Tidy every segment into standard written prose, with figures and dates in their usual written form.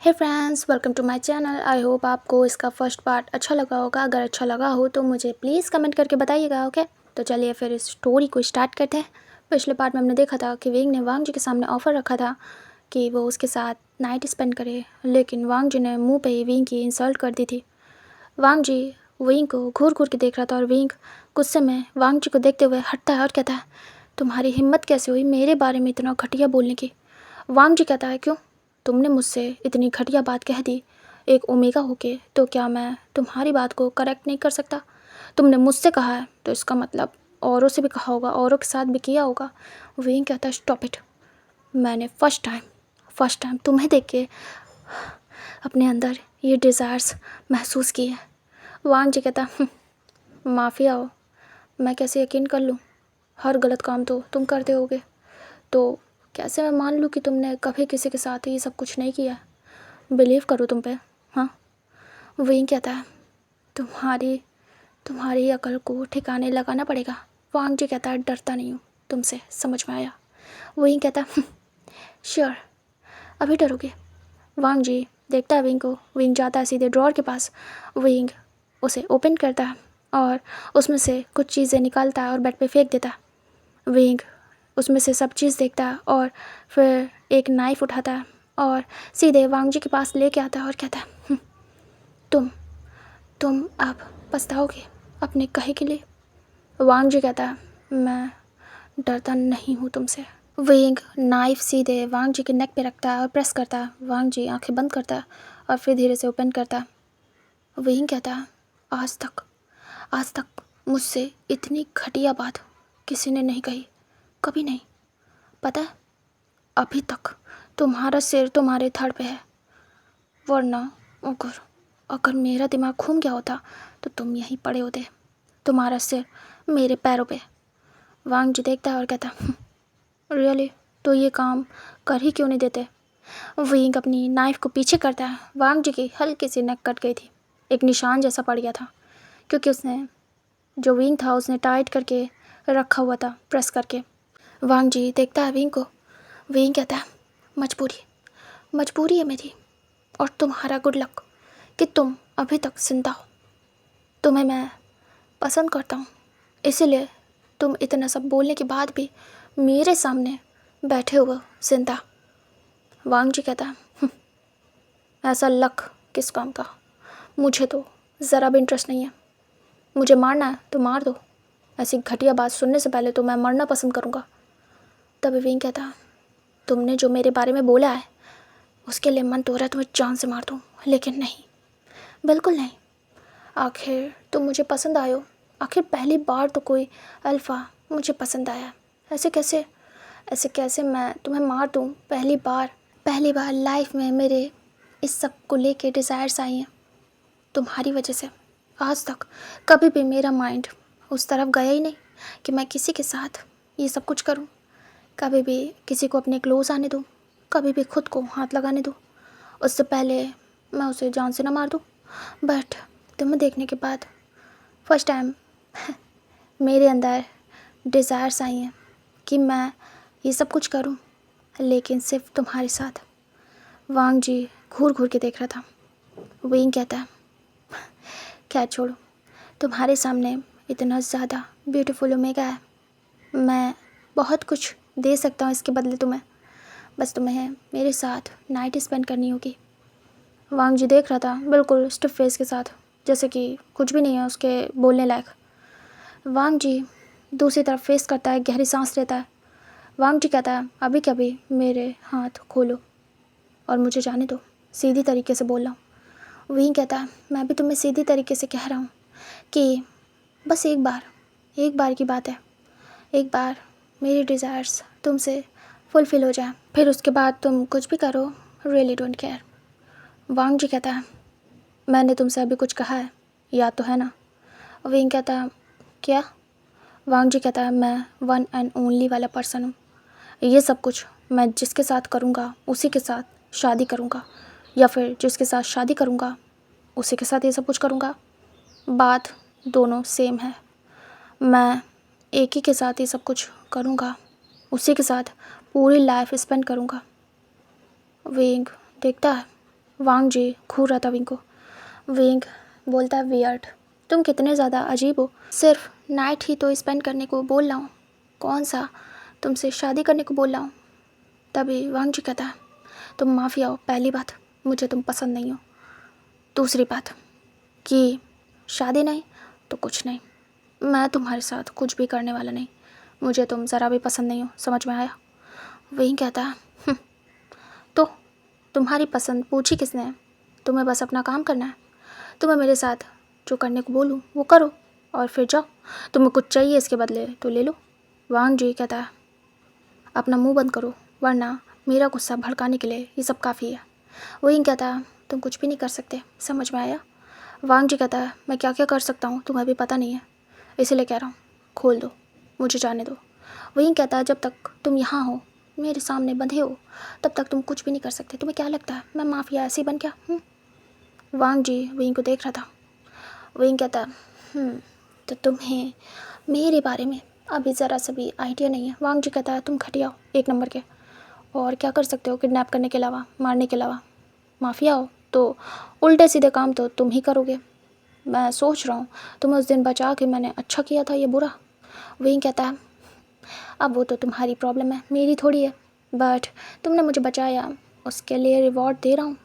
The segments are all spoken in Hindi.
Hey friends, welcome to my channel. I hope आपको इसका फर्स्ट पार्ट अच्छा लगा होगा। अगर अच्छा लगा हो तो मुझे प्लीज़ कमेंट करके बताइएगा। ओके, तो चलिए फिर इस स्टोरी को स्टार्ट करते हैं। पिछले पार्ट में हमने देखा था कि विंग ने वांग जी के सामने ऑफ़र रखा था कि वो उसके साथ नाइट स्पेंड करे, लेकिन वांग जी ने मुँह पे ही विंग की इंसल्ट कर दी थी। वांग जी विंग को घूर घूर के देख रहा था और विंग गुस्से में वांग जी को देखते हुए हटता है और कहता है, तुम्हारी हिम्मत कैसे हुई मेरे बारे में इतना घटिया बोलने की। वांग जी कहता है, क्यों, तुमने मुझसे इतनी घटिया बात कह दी एक ओमेगा होके, तो क्या मैं तुम्हारी बात को करेक्ट नहीं कर सकता? तुमने मुझसे कहा है तो इसका मतलब औरों से भी कहा होगा, औरों के साथ भी किया होगा। विंग कहता है, स्टॉप इट। मैंने फर्स्ट टाइम तुम्हें देख के अपने अंदर ये डिज़ायर्स महसूस किए। वांग जी कहता, माफिया हो, मैं कैसे यकीन कर लूँ? हर गलत काम तो तुम करते होगे, तो कैसे मैं मान लूँ कि तुमने कभी किसी के साथ ये सब कुछ नहीं किया? बिलीव करो तुम पे। हाँ, वही कहता है, तुम्हारी तुम्हारी अकल को ठिकाने लगाना पड़ेगा। वांग जी कहता है, डरता नहीं हूँ तुमसे, समझ में आया? वही कहता है, श्योर, अभी डरोगे? वांग जी देखता है विंग को। विंग जाता है सीधे ड्रॉर के पास। विंग उसे ओपन करता है और उसमें से कुछ चीज़ें निकालता है और बेड पे फेंक देता है। विंग उसमें से सब चीज़ देखता है और फिर एक नाइफ़ उठाता है और सीधे वांग जी के पास लेके आता है और कहता है, तुम तुम अब पछताओगे अपने कहे के लिए। वांग जी कहता है, मैं डरता नहीं हूँ तुमसे। विंग नाइफ सीधे वांग जी के नेक पे रखता है और प्रेस करता है। वांग जी आंखें बंद करता है और फिर धीरे से ओपन करता है। विंग कहता है, आज तक मुझसे इतनी घटिया बात किसी ने नहीं कही, कभी नहीं। पता है, अभी तक तुम्हारा सिर तुम्हारे धड़ पे है, वरना अगर अगर मेरा दिमाग घूम गया होता तो तुम यहीं पड़े होते, तुम्हारा सिर मेरे पैरों पे। वांग जी देखता है और कहता, रियली? तो ये काम कर ही क्यों नहीं देते? विंग अपनी नाइफ को पीछे करता है। वांग जी की हल्की सी नक कट गई थी, एक निशान जैसा पड़ गया था, क्योंकि उसने जो विंग था उसने टाइट करके रखा हुआ था, प्रेस करके। वांग जी देखता है विंग को। विंग कहता है, मजबूरी है मेरी और तुम्हारा गुड लक कि तुम अभी तक जिंदा हो। तुम्हें मैं पसंद करता हूँ, इसीलिए तुम इतना सब बोलने के बाद भी मेरे सामने बैठे हुए जिंदा। वांग जी कहता है, ऐसा लक किस काम का? मुझे तो ज़रा भी इंटरेस्ट नहीं है। मुझे मारना है तो मार दो, ऐसी घटिया बात सुनने से पहले तो मैं मरना पसंद करूँगा। तभी विंग कहता है, तुमने जो मेरे बारे में बोला है उसके लिए मन तो हो रहा है तुम्हें जान से मार दूँ, लेकिन नहीं, बिल्कुल नहीं। आखिर तुम मुझे पसंद आयो। आखिर पहली बार तो कोई अल्फ़ा मुझे पसंद आया। ऐसे कैसे मैं तुम्हें मार दूँ? पहली बार लाइफ में मेरे इस सब को लेके डिज़ायर्स आई हैं तुम्हारी वजह से। आज तक कभी भी मेरा माइंड उस तरफ गया ही नहीं कि मैं किसी के साथ ये सब कुछ करूं, कभी भी किसी को अपने क्लोज आने दूं, कभी भी खुद को हाथ लगाने दूं, उससे पहले मैं उसे जान से ना मार दूं। बट तुम्हें देखने के बाद फर्स्ट टाइम मेरे अंदर डिज़ायर्स आई हैं कि मैं ये सब कुछ करूं, लेकिन सिर्फ तुम्हारे साथ। वांग जी घूर घूर के देख रहा था। विंग कहता है, क्या छोड़ो, तुम्हारे सामने इतना ज़्यादा ब्यूटीफुल ओमेगा है, मैं बहुत कुछ दे सकता हूँ इसके बदले तुम्हें, बस तुम्हें मेरे साथ नाइट स्पेंड करनी होगी। वांग जी देख रहा था बिल्कुल स्टिफ फेस के साथ, जैसे कि कुछ भी नहीं है उसके बोलने लायक। वांग जी दूसरी तरफ फेस करता है, गहरी सांस लेता है। वांग जी कहता है, अभी कभी मेरे हाथ खोलो और मुझे जाने दो, सीधी तरीके से बोल रहा हूँ। वहीं कहता है, मैं भी तुम्हें सीधी तरीके से कह रहा हूँ कि बस एक बार की बात है, एक बार मेरी डिज़ायर्स तुमसे फुलफ़िल हो जाए, फिर उसके बाद तुम कुछ भी करो, रियली डोंट केयर। वांग जी कहता है, मैंने तुमसे अभी कुछ कहा है, याद तो है ना? विंग कहता है, क्या? वांग जी कहता है, मैं वन एंड ओनली वाला पर्सन हूँ। ये सब कुछ मैं जिसके साथ करूँगा उसी के साथ शादी करूँगा, या फिर जिसके साथ शादी करूँगा उसी के साथ ये सब कुछ करूँगा। बात दोनों सेम है। मैं एक ही के साथ ये सब कुछ करूँगा, उसी के साथ पूरी लाइफ स्पेंड करूँगा। विंग देखता है वांग जी घूर रहा था विंग को। विंग बोलता है वियर्ड, तुम कितने ज़्यादा अजीब हो, सिर्फ नाइट ही तो स्पेंड करने को बोल रहा हूँ, कौन सा तुमसे शादी करने को बोल रहा हूँ। तभी वांग जी कहता है तुम माफिया हो, पहली बात मुझे तुम पसंद नहीं हो, दूसरी बात कि शादी नहीं तो कुछ नहीं, मैं तुम्हारे साथ कुछ भी करने वाला नहीं, मुझे तुम ज़रा भी पसंद नहीं हो, समझ में आया। वही कहता है तो तुम्हारी पसंद पूछी किसने है, तुम्हें बस अपना काम करना है, तुम्हें मेरे साथ जो करने को बोलूँ वो करो और फिर जाओ, तुम्हें कुछ चाहिए इसके बदले तो ले लो। वांग जी कहता है अपना मुंह बंद करो, वरना मेरा गुस्सा भड़काने के लिए ये सब काफ़ी है। वही कहता है तुम कुछ भी नहीं कर सकते, समझ में आया। वांग जी कहता है मैं क्या क्या कर सकता हूँ तुम्हें भी पता नहीं है, इसीलिए कह रहा हूँ खोल दो, मुझे जाने दो। वही कहता है जब तक तुम यहाँ हो, मेरे सामने बंधे हो, तब तक तुम कुछ भी नहीं कर सकते, तुम्हें क्या लगता है मैं माफिया ऐसे ही बन गया। वांग जी वहीं को देख रहा था। वही कहता है तो तुम्हें मेरे बारे में अभी ज़रा सा भी आइडिया नहीं है। वांग जी कहता है तुम घटिया हो एक नंबर के, और क्या कर सकते हो किडनैप करने के अलावा, मारने के अलावा, माफिया हो तो उल्टे सीधे काम तो तुम ही करोगे। मैं सोच रहा हूँ तुम्हें उस दिन बचा के मैंने अच्छा किया था ये बुरा। वही कहता है अब वो तो तुम्हारी प्रॉब्लम है, मेरी थोड़ी है, बट तुमने मुझे बचाया, उसके लिए रिवॉर्ड दे रहा हूँ,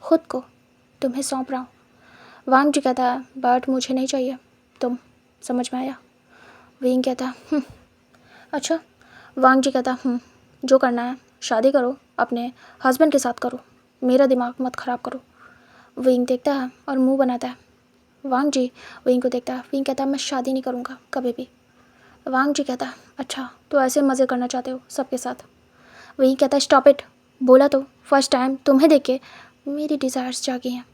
खुद को तुम्हें सौंप रहा हूँ। वांग जी कहता है बट मुझे नहीं चाहिए तुम, समझ में आया। विंग कहता है अच्छा। वांग जी कहता जो करना है शादी करो, अपने हस्बैंड के साथ करो, मेरा दिमाग मत ख़राब करो। विंग देखता है और मुंह बनाता है। वांग जी विंग को देखता है। विंग कहता है मैं शादी नहीं करूँगा कभी भी। वांग जी कहता है अच्छा तो ऐसे मज़े करना चाहते हो सबके साथ। वही कहता है स्टॉप इट, बोला तो फर्स्ट टाइम तुम्हें देख के मेरी डिज़ायर्स जागी हैं,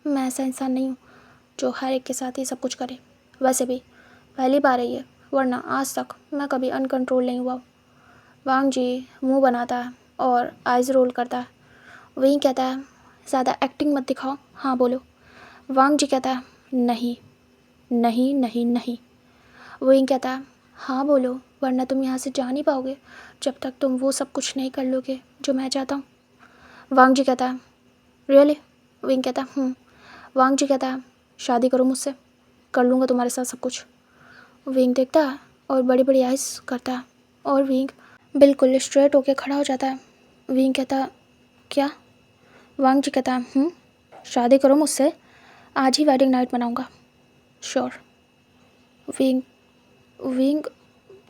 मैं ऐसा इंसान नहीं हूँ जो हर एक के साथ ये सब कुछ करे, वैसे भी पहली बार है ये, वरना आज तक मैं कभी अनकंट्रोल नहीं हुआ। वांग जी मुंह बनाता है और आइज़ रोल करता है। वही कहता है ज़्यादा एक्टिंग मत दिखाओ, हाँ बोलो। वांग जी कहता है नहीं नहीं नहीं नहीं। वही कहता है हाँ बोलो, वरना तुम यहाँ से जा नहीं पाओगे जब तक तुम वो सब कुछ नहीं कर लोगे जो मैं चाहता हूँ। वांग जी कहता है रियली। विंग कहता है वांग जी कहता है शादी करो मुझसे, कर लूँगा तुम्हारे साथ सब कुछ। विंग देखता है और बड़ी बड़ी आइज़ करता है और विंग बिल्कुल स्ट्रेट होके खड़ा हो जाता है। विंग कहता है क्या। वांग जी कहता है शादी करो मुझसे, आज ही वेडिंग नाइट मनाऊँगा, श्योर। विंग विंग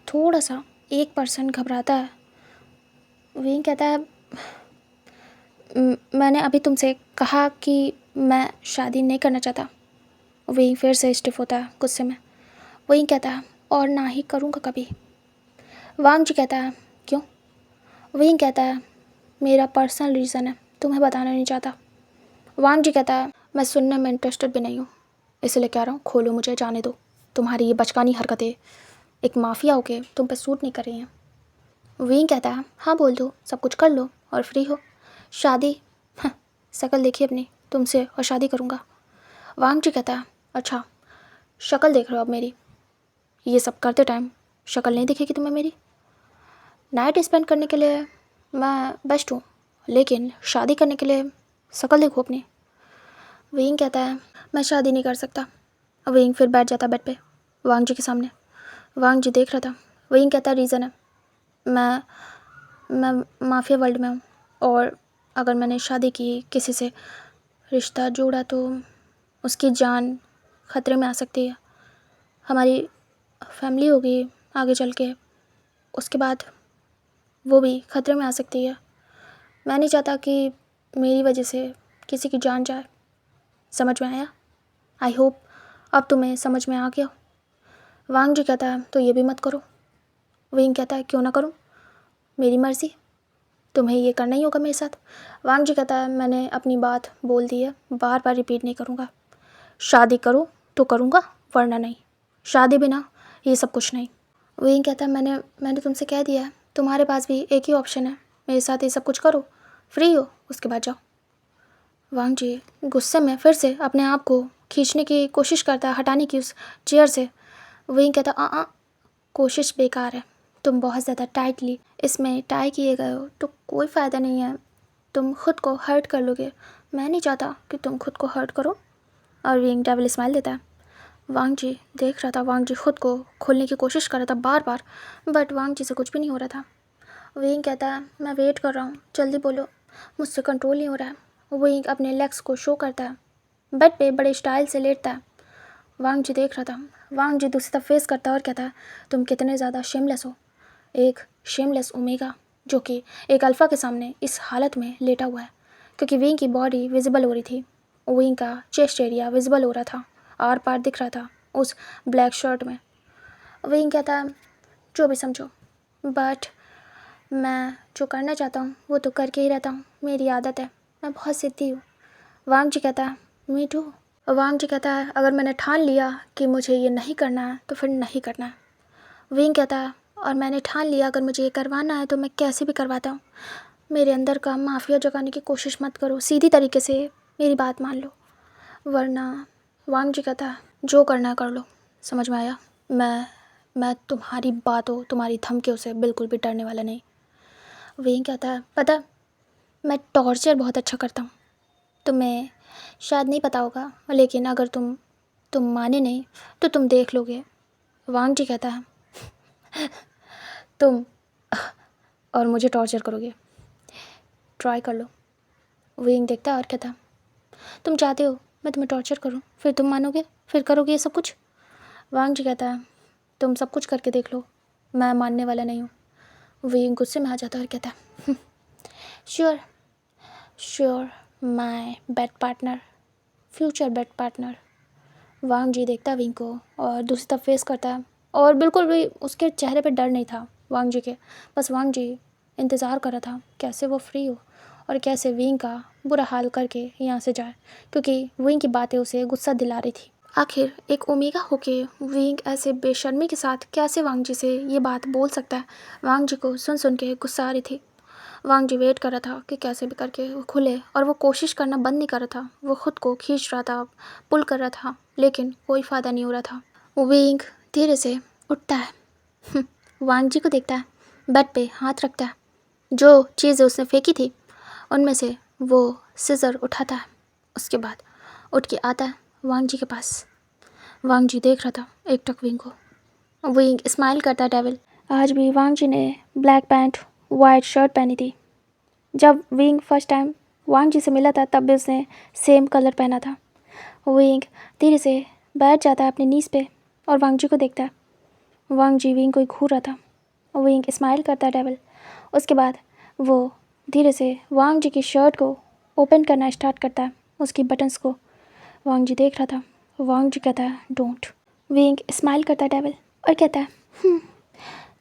थोड़ा सा 1% घबराता है। विंग कहता है मैंने अभी तुमसे कहा कि मैं शादी नहीं करना चाहता। विंग फिर से स्टिफ होता है गुस्से में। विंग कहता है और ना ही करूँगा कभी। वांग जी कहता है क्यों। विंग कहता है मेरा पर्सनल रीज़न है, तुम्हें बताना नहीं चाहता। वांग जी कहता है मैं सुनने में इंटरेस्टेड भी नहीं हूँ, इसलिए कह रहा हूँ खोलो, मुझे जाने दो, तुम्हारी ये बचकानी हरकतें एक माफिया होके तुम पे सूट नहीं कर रही हैं। विंग कहता है हाँ बोल दो, सब कुछ कर लो और फ्री हो, शादी शक्ल देखिए अपनी, तुमसे और शादी करूँगा। वांग जी कहता है अच्छा शक्ल देख रहे हो अब मेरी, ये सब करते टाइम शक्ल नहीं दिखेगी तुम्हें मेरी। नाइट स्पेंड करने के लिए मैं बेस्ट हूँ, लेकिन शादी करने के लिए शक्ल देखो अपनी। विंग कहता है मैं शादी नहीं कर सकता। विंग फिर बैठ जाता बेड पे वांग जी के सामने। वांग जी देख रहा था। विंग कहता रीज़न है मैं माफिया वर्ल्ड में हूँ, और अगर मैंने शादी की, किसी से रिश्ता जोड़ा, तो उसकी जान ख़तरे में आ सकती है, हमारी फैमिली होगी आगे चल के, उसके बाद वो भी ख़तरे में आ सकती है। मैं नहीं चाहता कि मेरी वजह से किसी की जान जाए, समझ में आया। आई होप अब तुम्हें समझ में आ गया। वांग जी कहता है तो ये भी मत करो। विंग कहता है क्यों ना करूँ, मेरी मर्ज़ी, तुम्हें ये करना ही होगा मेरे साथ। वांग जी कहता है मैंने अपनी बात बोल दी है, बार बार रिपीट नहीं करूँगा, शादी करो तो करूँगा वरना नहीं, शादी बिना ये सब कुछ नहीं। विंग कहता है मैंने तुमसे कह दिया है, तुम्हारे पास भी एक ही ऑप्शन है, मेरे साथ ये सब कुछ करो, फ्री हो, उसके बाद जाओ। वांग जी गुस्से में फिर से अपने आप को खींचने की कोशिश करता है, हटाने की उस चेयर से। विंग कहता आ कोशिश बेकार है, तुम बहुत ज़्यादा टाइटली इसमें टाई किए गए हो तो कोई फ़ायदा नहीं है, तुम खुद को हर्ट कर लोगे, मैं नहीं चाहता कि तुम खुद को हर्ट करो। और विंग डेविल स्माइल देता है। वांग जी देख रहा था, वांग जी खुद को खोलने की कोशिश कर रहा था बार बार, बट वांग जी से कुछ भी नहीं हो रहा था। विंग कहता है मैं वेट कर रहा हूँ, जल्दी बोलो, मुझसे कंट्रोल नहीं हो रहा है। विंग अपने लेग्स को शो करता है, बेड पे बड़े स्टाइल से लेटता है। वांग जी देख रहा था। वांग जी दूसरी तरफ फेस करता है और कहता है तुम कितने ज़्यादा शेमलेस हो, एक शेमलेस ओमेगा जो कि एक अल्फ़ा के सामने इस हालत में लेटा हुआ है। क्योंकि विंग की बॉडी विजिबल हो रही थी, विंग का चेस्ट एरिया विजिबल हो रहा था, आर पार दिख रहा था उस ब्लैक शर्ट में। विंग कहता है जो भी समझो, बट मैं जो करना चाहता हूँ वो तो करके ही रहता हूँ, मेरी आदत है, मैं बहुत सिद्धि हूँ। वांग जी कहता है मी टू। वांग जी कहता है अगर मैंने ठान लिया कि मुझे ये नहीं करना है तो फिर नहीं करना है। विंग कहता है और मैंने ठान लिया अगर मुझे ये करवाना है तो मैं कैसे भी करवाता हूँ। मेरे अंदर का माफिया जगाने की कोशिश मत करो, सीधी तरीके से मेरी बात मान लो, वरना। वांग जी कहता है जो करना है कर लो, समझ में आया। मैं तुम्हारी बातों, तुम्हारी धमकियों से बिल्कुल भी डरने वाला नहीं। विंग कहता है पता, मैं टॉर्चर बहुत अच्छा करता हूँ, तुम्हें शायद नहीं पता होगा, लेकिन अगर तुम माने नहीं तो तुम देख लोगे। वांग जी कहता है तुम और मुझे टॉर्चर करोगे, ट्राई कर लो। विंग देखता है और कहता है तुम चाहते हो मैं तुम्हें टॉर्चर करूं, फिर तुम मानोगे, फिर करोगे ये सब कुछ। वांग जी कहता है तुम सब कुछ करके देख लो, मैं मानने वाला नहीं हूँ। विंग गुस्से में आ जाता है और कहता है sure sure my bed partner, future bed partner. Wang ji देखता है विंग को और दूसरी तरफ फेस करता है, और बिल्कुल भी उसके चेहरे पे डर नहीं था वांग जी के। बस वांग जी इंतज़ार कर रहा था कैसे वो फ्री हो और कैसे विंग का बुरा हाल करके यहाँ से जाए, क्योंकि विंग की बातें उसे गुस्सा दिला रही थी। आखिर एक ओमेगा होके विंग ऐसे बेशर्मी के साथ कैसे वांग जी से ये बात बोल सकता है। वांग जी को सुन के गुस्सा आ रही थी। वांग जी वेट कर रहा था कि कैसे भी करके वो खुले, और वो कोशिश करना बंद नहीं कर रहा था, वो खुद को खींच रहा था, पुल कर रहा था, लेकिन कोई फ़ायदा नहीं हो रहा था। विंग धीरे से उठता है, वांग जी को देखता है, बेड पे हाथ रखता है, जो चीज़ें उसने फेंकी थी उनमें से वो सिज़र उठाता है, उसके बाद उठ के आता है वांग जी के पास। वांग जी देख रहा था एकटक विंग को। विंग स्माइल करता है डेविल। आज भी वांग जी ने ब्लैक पैंट वाइट शर्ट पहनी थी। जब विंग फर्स्ट टाइम वांग जी से मिला था तब भी उसने सेम कलर पहना था। विंग धीरे से बैठ जाता है अपने नीज़ पे और वांग जी को देखता है। वांग जी विंग को घूर रहा था। विंग स्माइल करता है डेविल। उसके बाद वो धीरे से वांग जी की शर्ट को ओपन करना स्टार्ट करता है, उसकी बटन्स को। वांग जी देख रहा था। वांग जी कहता है डोंट। विंग स्माइल करता है डेविल और कहता है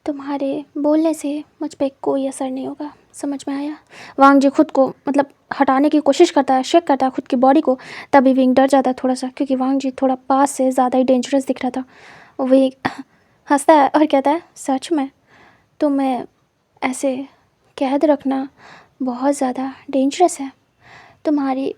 तुम्हारे बोलने से मुझ पे कोई असर नहीं होगा, समझ में आया। वांग जी खुद को मतलब हटाने की कोशिश करता है, शेक करता है खुद की बॉडी को। तभी विंग डर जाता है थोड़ा सा, क्योंकि वांग जी थोड़ा पास से ज़्यादा ही डेंजरस दिख रहा था। विंग हंसता है और कहता है सच में तुम्हें ऐसे कैद रखना बहुत ज़्यादा डेंजरस है, तुम्हारी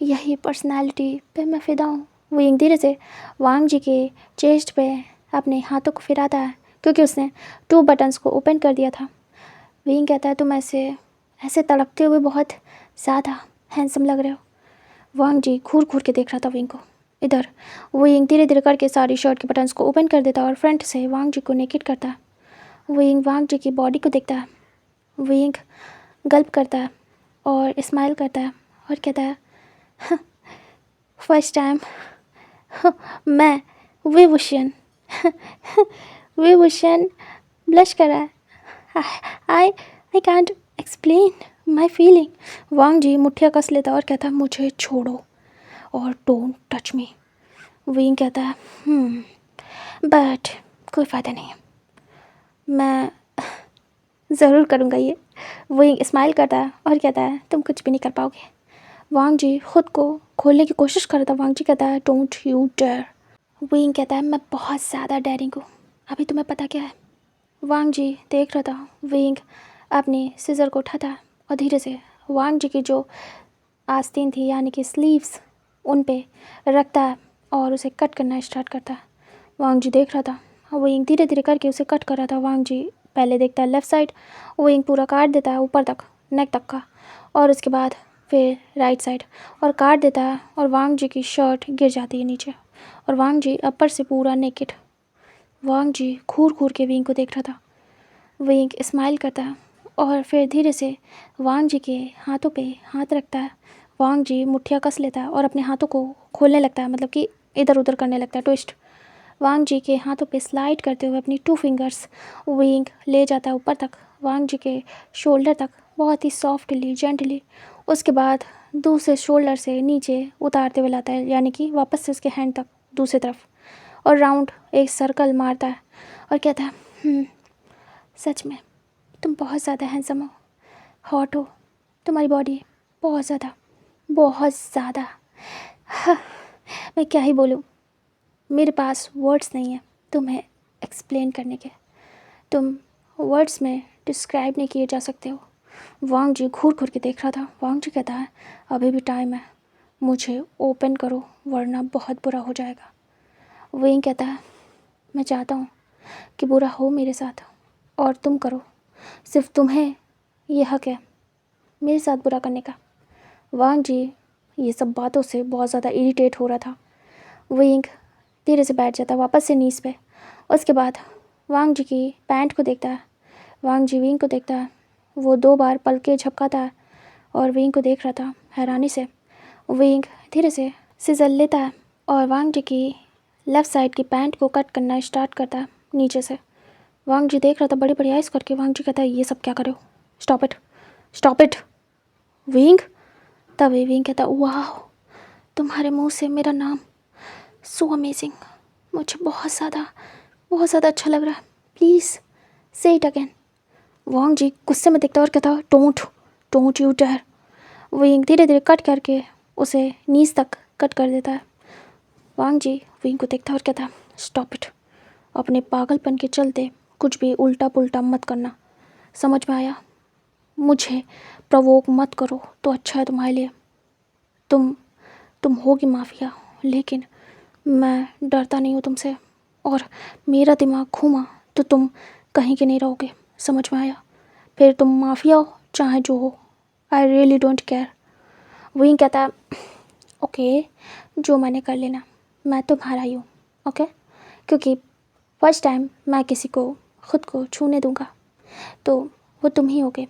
यही पर्सनालिटी पे मैं फ़िदा हूँ। विंग धीरे से वांग जी के चेस्ट पे अपने हाथों को फिराता है, क्योंकि उसने 2 बटन्स को ओपन कर दिया था। विंग कहता है तुम ऐसे तड़पते हुए बहुत ज़्यादा हैंडसम लग रहे हो। वांग जी घूर घूर के देख रहा था विंग को। इधर विंग धीरे धीरे करके सारी शर्ट के बटन्स को ओपन कर देता है और फ्रंट से वांग जी को नेकेड करता है। विंग वांग जी की बॉडी को देखता है। विंग गल्प करता है और स्माइल करता है और कहता है फर्स्ट टाइम मैं विभूषण विभूषण ब्लश कर रहा है। I can't explain my feeling. Wang ji मुठ्ठियाँ कस लेता और कहता है मुझे छोड़ो और डोंट टच मी। विंग कहता है बट कोई फ़ायदा नहीं है, मैं ज़रूर करूँगा ये। विंग स्माइल करता है और कहता है तुम कुछ भी नहीं कर पाओगे। वांग जी खुद को खोलने की कोशिश कर रहा था। वांग जी कहता है डोंट यू डेयर। विंग कहता है मैं बहुत ज़्यादा डेयरिंग हूँ, अभी तुम्हें पता क्या है। वांग जी देख रहा था। विंग अपने सीज़र को उठाता है और धीरे से वांग जी की जो आस्तीन थी यानी कि स्लीव्स उन पे रखता है और उसे कट करना स्टार्ट करता है। वांग जी देख रहा था। विंग धीरे धीरे करके उसे कट कर रहा था। वांग जी पहले देखता है लेफ़्ट साइड, विंग पूरा काट देता है ऊपर तक, नेक तक का, और उसके बाद फिर राइट साइड और काट देता है और वांग जी की शर्ट गिर जाती है नीचे और वांग जी अपर से पूरा नेकेड। वांग जी घूर घूर के विंग को देख रहा था। विंग स्माइल करता है और फिर धीरे से वांग जी के हाथों पे हाथ रखता है। वांग जी मुट्ठियाँ कस लेता है और अपने हाथों को खोलने लगता है, मतलब कि इधर उधर करने लगता है, ट्विस्ट। वांग जी के हाथों पे स्लाइड करते हुए अपनी 2 फिंगर्स विंग ले जाता है ऊपर तक, वांग जी के शोल्डर तक, बहुत ही सॉफ्टली जेंटली। उसके बाद दूसरे शोल्डर से नीचे उतारते हुए लाता है, यानी कि वापस से उसके हैंड तक दूसरी तरफ, और राउंड एक सर्कल मारता है और कहता है सच में तुम बहुत ज़्यादा हैंडसम हो, हॉट हो, तुम्हारी बॉडी बहुत ज़्यादा। हाँ, मैं क्या ही बोलूँ, मेरे पास वर्ड्स नहीं है तुम्हें एक्सप्लेन करने के, तुम वर्ड्स में डिस्क्राइब नहीं किए जा सकते हो। वांग जी घूर घूर के देख रहा था। वांग जी कहता है अभी भी टाइम है, मुझे ओपन करो वरना बहुत बुरा हो जाएगा। विंग कहता है मैं चाहता हूँ कि बुरा हो मेरे साथ और तुम करो, सिर्फ तुम्हें ये हक है मेरे साथ बुरा करने का। वांग जी ये सब बातों से बहुत ज़्यादा इरिटेट हो रहा था। विंग धीरे से बैठ जाता वापस से नीज पे। उसके बाद वांग जी की पैंट को देखता है। वांग जी विंग को देखता है, वो 2 बार पलके झपकाता है और विंग को देख रहा था हैरानी से। विंग धीरे से सिजल लेता है और वांग जी की लेफ़्ट साइड की पैंट को कट करना स्टार्ट करता है नीचे से। वांग जी देख रहा था बड़ी बड़ी आइज करके। वांग जी कहता है ये सब क्या कर रहे हो, स्टॉप इट विंग। तभी विंग कहता वाह, तुम्हारे मुंह से मेरा नाम सो अमेजिंग, मुझे बहुत ज़्यादा अच्छा लग रहा है, प्लीज़ से इट अगेन। वांग जी गुस्से में देखता और कहता डोंट यू डेयर। विंग धीरे धीरे कट करके उसे नीज तक कट कर देता है। वांग जी विंग को देखता और कहता स्टॉप इट, अपने पागलपन के चलते कुछ भी उल्टा पुल्टा मत करना, समझ में आया? मुझे प्रवोक मत करो तो अच्छा है तुम्हारे लिए। तुम होगी माफिया, लेकिन मैं डरता नहीं हूँ तुमसे, और मेरा दिमाग घूमा तो तुम कहीं के नहीं रहोगे, समझ में आया? फिर तुम माफिया हो चाहे जो हो, I really don't care. Wing कहता है ओके, जो मैंने कर लेना, मैं तुम्हारा ही हूँ, ओके? क्योंकि फर्स्ट टाइम मैं किसी को खुद को छूने दूंगा तो वो तुम ही होगे।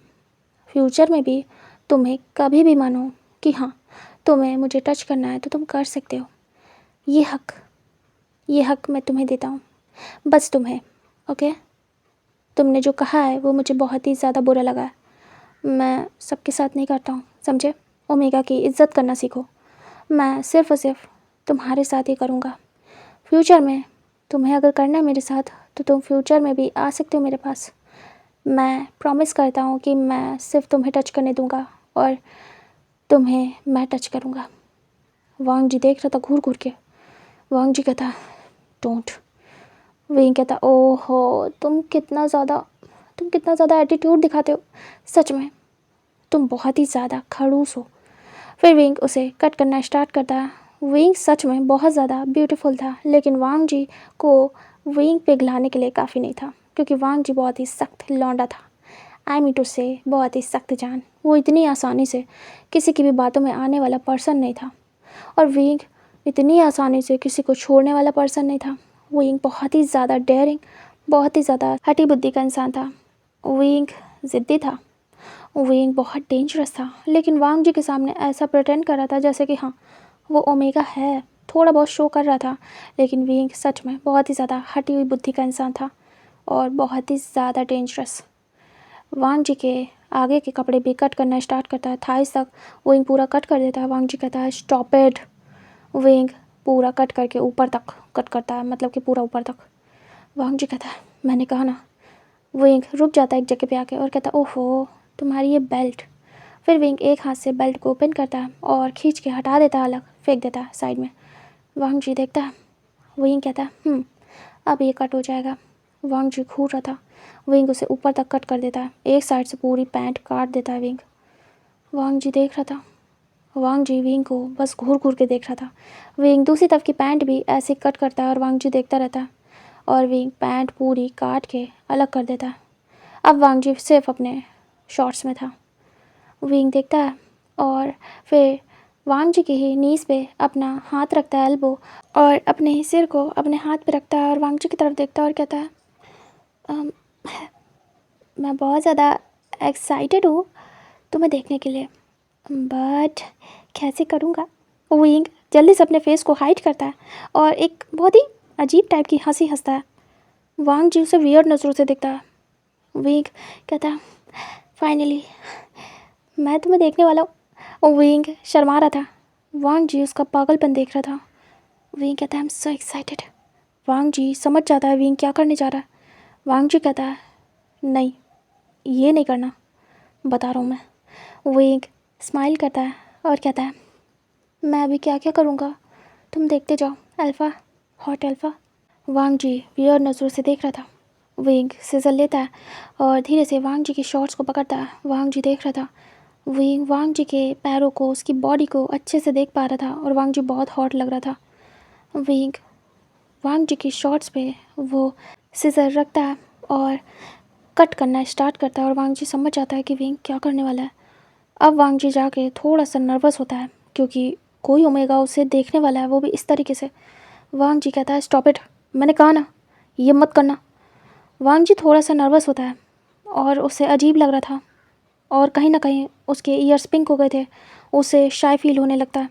फ्यूचर में भी तुम्हें कभी भी मानो कि हाँ तुम्हें मुझे टच करना है तो तुम कर सकते हो। ये हक मैं तुम्हें देता हूँ, बस तुम्हें, ओके? तुमने जो कहा है वो मुझे बहुत ही ज़्यादा बुरा लगा है। मैं सबके साथ नहीं करता हूँ, समझे? ओमेगा की इज़्ज़त करना सीखो। मैं सिर्फ़ और सिर्फ तुम्हारे साथ ही करूँगा। फ्यूचर में तुम्हें अगर करना है मेरे साथ तो तुम फ्यूचर में भी आ सकते हो मेरे पास। मैं प्रॉमिस करता हूँ कि मैं सिर्फ तुम्हें टच करने दूँगा और तुम्हें मैं टच करूँगा। वांग जी देख रहा था घूर घूर के। वांग जी कहता डोंट। विंग कहता ओहो, तुम कितना ज़्यादा एटीट्यूड दिखाते हो, सच में तुम बहुत ही ज़्यादा खड़ूस हो। फिर विंग उसे कट करना स्टार्ट करता है। विंग सच में बहुत ज़्यादा ब्यूटीफुल था, लेकिन वांग जी को विंग पिघलाने के लिए काफ़ी नहीं था, क्योंकि वांग जी बहुत ही सख्त लौंडा था। आई मीन टू से बहुत ही सख्त जान। वो इतनी आसानी से किसी की भी बातों में आने वाला पर्सन नहीं था, और विंग इतनी आसानी से किसी को छोड़ने वाला पर्सन नहीं था। विंग बहुत ही ज़्यादा डेयरिंग, बहुत ही ज़्यादा हठी बुद्धि का इंसान था। विंग ज़िद्दी था, विंग बहुत डेंजरस था, लेकिन वांग जी के सामने ऐसा प्रिटेंड कर रहा था जैसे कि हाँ वो ओमेगा है, थोड़ा बहुत शो कर रहा था। लेकिन विंग सच में बहुत ही ज़्यादा हटी हुई बुद्धि का इंसान था और बहुत ही ज़्यादा डेंजरस। वांग जी के आगे के कपड़े भी कट करना स्टार्ट करता है, थाइस तक विंग पूरा कट कर देता है। वांग जी कहता है स्टॉप इट। विंग पूरा कट करके ऊपर तक कट करता है, मतलब कि पूरा ऊपर तक। वांग जी कहता है मैंने कहा ना। विंग रुक जाता है एक जगह पे आके और कहता ओहो, तुम्हारी ये बेल्ट। फिर विंग एक हाथ से बेल्ट को ओपन करता है और खींच के हटा देता है, अलग फेंक देता है साइड में। वांग जी देखता है। विंग कहता है अब ये कट हो जाएगा। वांग जी घूर रहा था। विंग उसे ऊपर तक कट कर देता है, एक साइड से पूरी पैंट काट देता है विंग। वांग जी देख रहा था। वांग जी विंग को बस घूर घूर के देख रहा था। विंग दूसरी तरफ की पैंट भी ऐसे कट करता है और वांग जी देखता रहता है, और विंग पैंट पूरी काट के अलग कर देता है। अब वांग जी सिर्फ अपने शॉर्ट्स में था। विंग देखता है और फिर वांग जी के ही नीज़ पे अपना हाथ रखता है, एल्बो, और अपने सिर को अपने हाथ पे रखता है और वांग जी की तरफ देखता है और कहता है "अम, मैं बहुत ज़्यादा एक्साइटेड हूँ तुम्हें देखने के लिए, बट कैसे करूँगा। विंग जल्दी से अपने फेस को हाइड करता है और एक बहुत ही अजीब टाइप की हंसी हंसता है। वांग जी उसे वियर्ड नज़रों से देखता है। विंग कहता है फाइनली मैं तुम्हें देखने वाला हूँ। विंग शर्मा रहा था। वांग जी उसका पागलपन देख रहा था। विंग कहता है आई एम सो एक्साइटेड। वांग जी समझ जाता है विंग क्या करने जा रहा है। वांग जी कहता है नहीं, ये नहीं करना, बता रहा हूँ मैं। विंग स्माइल करता है और कहता है मैं अभी क्या क्या करूँगा, तुम देखते जाओ अल्फ़ा, हॉट अल्फ़ा। वांग जी वियर्ड नज़रों से देख रहा था। विंग सिजल लेता है और धीरे से वांग जी की शॉर्ट्स को पकड़ता है। वांग जी देख रहा था। विंग वांग जी के पैरों को, उसकी बॉडी को अच्छे से देख पा रहा था और वांग जी बहुत हॉट लग रहा था। विंग वांग जी की शॉर्ट्स पे वो सिजर रखता है और कट करना स्टार्ट करता है और वांग जी समझ जाता है कि विंग क्या करने वाला है। अब वांग जी जाके थोड़ा सा नर्वस होता है क्योंकि कोई ओमेगा उसे देखने वाला है, वो भी इस तरीके से। वांग जी कहता है स्टॉप इट, मैंने कहा ना ये मत करना। वांग जी थोड़ा सा नर्वस होता है और उसे अजीब लग रहा था और कहीं ना कहीं उसके ईयर्स पिंक हो गए थे, उसे शाय फील होने लगता है।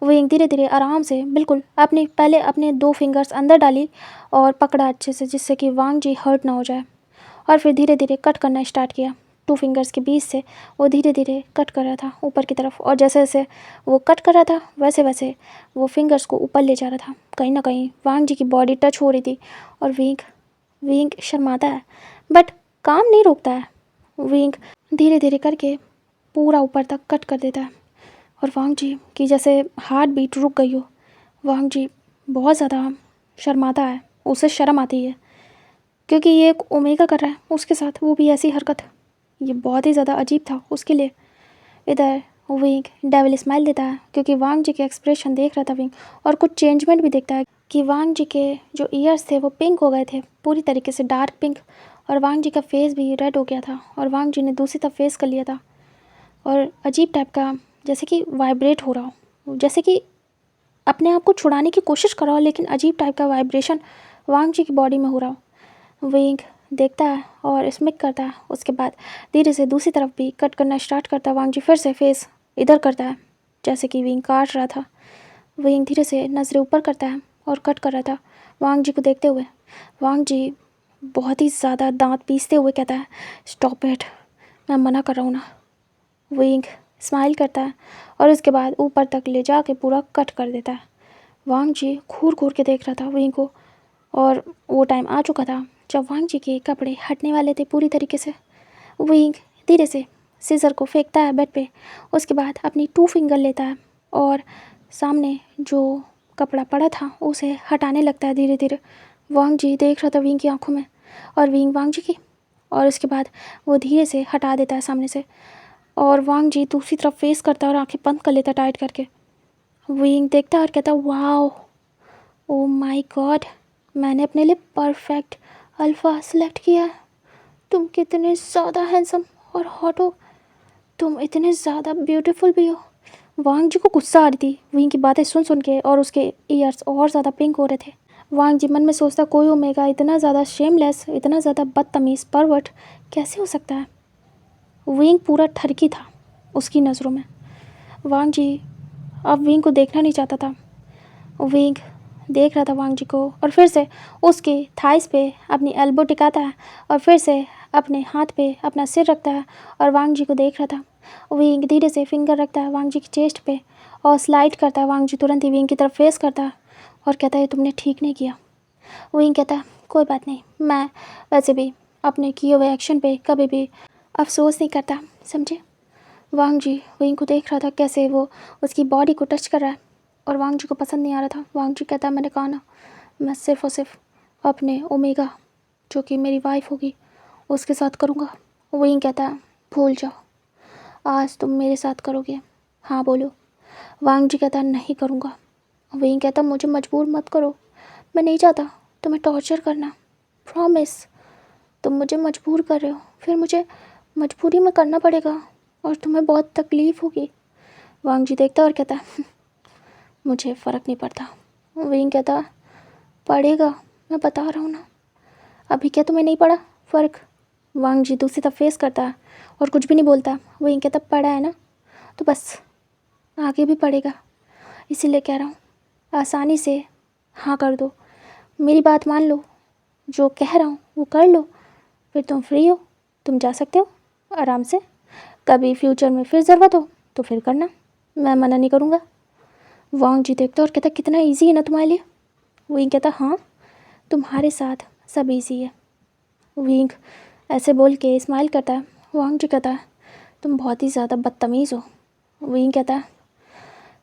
विंग धीरे धीरे आराम से बिल्कुल पहले अपने 2 फिंगर्स अंदर डाली और पकड़ा अच्छे से, जिससे कि वांग जी हर्ट ना हो जाए, और फिर धीरे धीरे कट करना स्टार्ट किया। 2 फिंगर्स के बीच से वो धीरे धीरे कट कर रहा था ऊपर की तरफ, और जैसे जैसे वो कट कर रहा था वैसे वैसे वो फिंगर्स को ऊपर ले जा रहा था। कहीं ना कहीं वांग जी की बॉडी टच हो रही थी और विंग शर्माता है बट काम नहीं रोकता है। विंग धीरे धीरे करके पूरा ऊपर तक कट कर देता है और वांग जी की जैसे हार्ट बीट रुक गई हो। वांग जी बहुत ज़्यादा शर्माता है, उसे शर्म आती है क्योंकि ये एक ओमेगा कर रहा है उसके साथ, वो भी ऐसी हरकत। ये बहुत ही ज़्यादा अजीब था उसके लिए। इधर विंग डेविल स्माइल देता है क्योंकि वांग जी के एक्सप्रेशन देख रहा था विंग, और कुछ चेंजमेंट भी देखता है कि वांग जी के जो ईयर्स थे वो पिंक हो गए थे, पूरी तरीके से डार्क पिंक, और वांग जी का फेस भी रेड हो गया था और वांग जी ने दूसरी तरफ फेस कर लिया था और अजीब टाइप का जैसे कि वाइब्रेट हो रहा हो, जैसे कि अपने आप को छुड़ाने की कोशिश कर रहा हो, लेकिन अजीब टाइप का वाइब्रेशन वांग जी की बॉडी में हो रहा हो। विंग देखता है और स्मिक करता है। उसके बाद धीरे से दूसरी तरफ भी कट करना स्टार्ट करता है। वांग जी फिर से फेस इधर करता है जैसे कि विंग काट रहा था। विंग धीरे से नज़रें ऊपर करता है और कट कर रहा था वांग जी को देखते हुए। वांग जी बहुत ही ज़्यादा दांत पीसते हुए कहता है स्टॉप इट, मैं मना कर रहा हूँ ना। विंग स्माइल करता है और उसके बाद ऊपर तक ले जा के पूरा कट कर देता है। वांग जी घूर घूर के देख रहा था विंग को, और वो टाइम आ चुका था जब वांग जी के कपड़े हटने वाले थे पूरी तरीके से। विंग धीरे से सीजर को फेंकता है बेड पे। उसके बाद अपनी 2 फिंगर लेता है और सामने जो कपड़ा पड़ा था उसे हटाने लगता है धीरे धीरे। वांग जी देख रहा था विंग की आंखों में और विंग वांग जी की, और उसके बाद वो धीरे से हटा देता है सामने से, और वांग जी दूसरी तरफ फेस करता है और आंखें बंद कर लेता टाइट करके। विंग देखता है और कहता है वाओ, ओ माय गॉड, मैंने अपने लिए परफेक्ट अल्फ़ा सेलेक्ट किया है। तुम कितने ज़्यादा हैंडसम और हॉट हो, तुम इतने ज़्यादा ब्यूटीफुल भी हो। वांग जी को गुस्सा आ रही थी विंग की बातें सुन सुन के, और उसके ईयर्स और ज़्यादा पिंक हो रहे थे। वांग जी मन में सोचता कोई ओमेगा इतना ज़्यादा शेमलेस, इतना ज़्यादा बदतमीज़ परवर्ट कैसे हो सकता है। विंग पूरा ठरकी था उसकी नज़रों में। वांग जी अब विंग को देखना नहीं चाहता था। विंग देख रहा था वांग जी को और फिर से उसके थाइस पे अपनी एल्बो टिकाता है और फिर से अपने हाथ पे अपना सिर रखता है और वांग जी को देख रहा था। विंग धीरे से फिंगर रखता है वांग जी की चेस्ट पे और स्लाइड करता है। वांग जी तुरंत ही विंग की तरफ फेस करता है और कहता है तुमने ठीक नहीं किया। विंग कहता है कोई बात नहीं, मैं वैसे भी अपने किए हुए एक्शन पे कभी भी अफसोस नहीं करता, समझे। वांग जी विंग को देख रहा था कैसे वो उसकी बॉडी को टच कर रहा है और वांग जी को पसंद नहीं आ रहा था। वांग जी कहता है मैंने कहा ना, मैं सिर्फ और सिर्फ अपने ओमेगा जो कि मेरी वाइफ होगी उसके साथ करूँगा। विंग कहता है भूल जाओ, आज तुम मेरे साथ करोगे, हाँ बोलो। वांग जी कहता है नहीं करूँगा। विंग कहता मुझे मजबूर मत करो, मैं नहीं चाहता तुम्हें टॉर्चर करना, प्रॉमिस। तुम मुझे मजबूर कर रहे हो, फिर मुझे मजबूरी में करना पड़ेगा और तुम्हें बहुत तकलीफ़ होगी। वांग जी देखता और कहता मुझे फ़र्क नहीं पड़ता। विंग कहता पड़ेगा, मैं बता रहा हूँ ना। अभी क्या तुम्हें नहीं पड़ा फ़र्क? वांग जी दूसरी तरफ फेस करता है और कुछ भी नहीं बोलता। विंग कहता पड़ा है ना तो बस आगे भी पड़ेगा, इसीलिए कह रहा हूँ आसानी से हाँ कर दो, मेरी बात मान लो, जो कह रहा हूँ वो कर लो, फिर तुम फ्री हो, तुम जा सकते हो आराम से। कभी फ्यूचर में फिर ज़रूरत हो तो फिर करना, मैं मना नहीं करूँगा। वांग जी देखता और कहता कितना इजी है ना तुम्हारे लिए। विंग कहता हाँ, तुम्हारे साथ सब इजी है। विंग ऐसे बोल के स्माइल करता है। वांग जी कहता है तुम बहुत ही ज़्यादा बदतमीज़ हो। विंग कहता है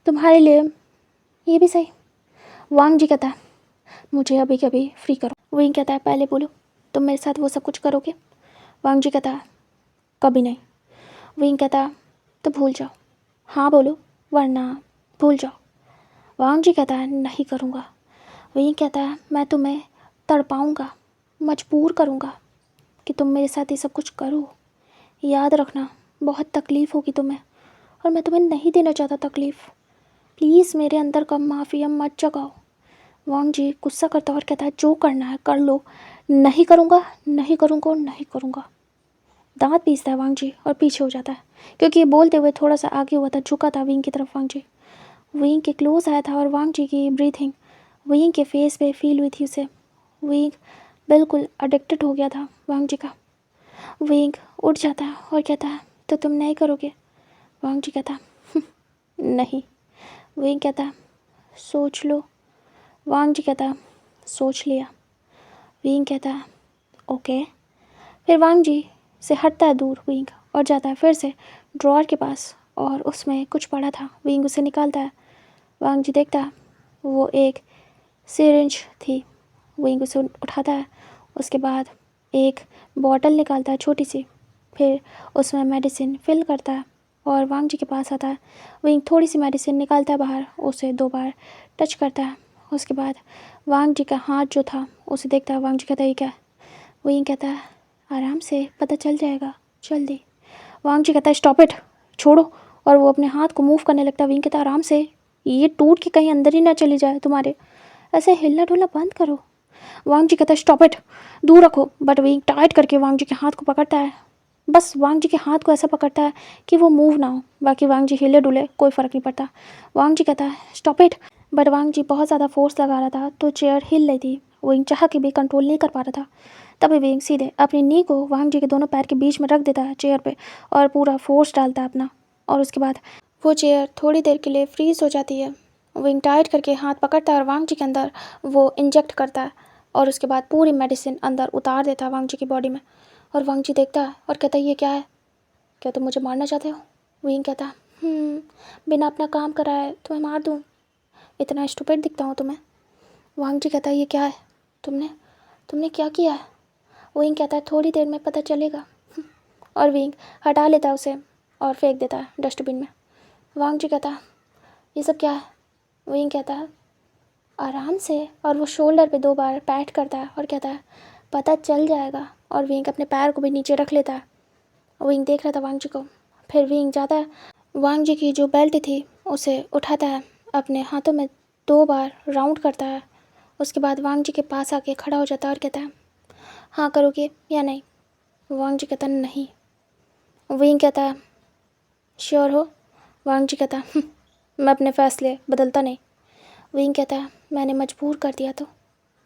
तुम्हारे लिए ये भी सही। वांग जी कहता है मुझे अभी कभी फ्री करो। विंग कहता है पहले बोलो तुम मेरे साथ वो सब कुछ करोगे। वांग जी कहता है कभी नहीं। विंग कहता है तो भूल जाओ, हाँ बोलो वरना भूल जाओ। वांग जी कहता है नहीं करूँगा। विंग कहता है मैं तुम्हें तड़पाऊँगा, मजबूर करूँगा कि तुम मेरे साथ ये सब कुछ करो। याद रखना बहुत तकलीफ़ होगी तुम्हें, और मैं तुम्हें नहीं देना चाहता तकलीफ़। प्लीज़ मेरे अंदर का माफिया मत जगाओ। वांग जी गुस्सा करता और कहता है जो करना है कर लो, नहीं करूँगा नहीं करूँगा नहीं करूँगा। दांत पीसता है वांग जी और पीछे हो जाता है, क्योंकि ये बोलते हुए थोड़ा सा आगे हुआ था, झुका था विंग की तरफ। वांग जी विंग के क्लोज आया था और वांग जी की ब्रीथिंग विंग के फेस पे फील हुई थी उसे। विंग बिल्कुल एडिक्टेड हो गया था वांग जी का। विंग उठ जाता है और कहता है तो तुम नहीं करोगे? वांग जी कहता नहीं। विंग कहता सोच लो। वांग जी कहता सोच लिया। विंग कहता ओके। फिर वांग जी से हटता है दूर विंग और जाता है फिर से ड्रॉअर के पास, और उसमें कुछ पड़ा था। विंग उसे निकालता है। वांग जी देखता है वो एक सिरिंज थी। विंग उसे उठाता है, उसके बाद एक बॉटल निकालता है छोटी सी, फिर उसमें मेडिसिन फिल करता है और वांग जी के पास आता है। विंग थोड़ी सी मेडिसिन निकालता है बाहर, उसे 2 बार टच करता है। उसके बाद वांग जी का हाथ जो था उसे देखता है। वांग जी कहता है ये क्या है? विंग कहता है आराम से पता चल जाएगा जल्दी। वांग जी कहता है स्टॉप इट, छोड़ो, और वो अपने हाथ को मूव करने लगता है। विंग कहता है आराम से, ये टूट के कहीं अंदर ही ना चली जाए तुम्हारे, ऐसे हिलना डुलना बंद करो। वांग जी कहता है स्टॉप इट, दूर रखो। बट विंग टाइट करके वांग जी के हाथ को पकड़ता है, बस वांग जी के हाथ को ऐसा पकड़ता है कि वो मूव ना हो। बाकी वांग जी हिले डुले कोई फ़र्क नहीं पड़ता। वांग जी कहता है स्टॉप इट, बट वांग जी बहुत ज़्यादा फोर्स लगा रहा था तो चेयर हिल रही थी। विंग चाह के भी कंट्रोल नहीं कर पा रहा था। तभी विंग सीधे अपनी नी को वांग जी के दोनों पैर के बीच में रख देता है चेयर पे और पूरा फोर्स डालता है अपना, और उसके बाद वो चेयर थोड़ी देर के लिए फ्रीज हो जाती है। विंग टाइट करके हाथ पकड़ता है और वांग जी के अंदर वो इंजेक्ट करता है, और उसके बाद पूरी मेडिसिन अंदर उतार देता है वांग जी की बॉडी में। और वांग जी देखता है और कहता है ये क्या है, क्या तुम मुझे मारना चाहते हो? विंग कहता बिना अपना काम कराए तुम्हें मार दूँ, इतना स्टूपिड दिखता हूँ तुम्हें? वांग जी कहता है ये क्या है, तुमने तुमने क्या किया है? विंग कहता है थोड़ी देर में पता चलेगा। और विंग हटा लेता है उसे और फेंक देता है डस्टबिन में। वांग जी कहता है ये सब क्या है? विंग कहता है आराम से, और वो शोल्डर पे 2 बार पैट करता है और कहता है पता चल जाएगा। और विंग अपने पैर को भी नीचे रख लेता है। विंग देख रहा था वांग जी को। फिर विंग जाता है, वांग जी की जो बेल्ट थी उसे उठाता है, अपने हाथों में 2 बार राउंड करता है। उसके बाद वांग जी के पास आके खड़ा हो जाता है और कहता है हाँ करोगे या नहीं? वांग जी कहता नहीं। विंग कहता है श्योर हो? वांग जी कहता मैं अपने फैसले बदलता नहीं। विंग कहता है मैंने मजबूर कर दिया तो।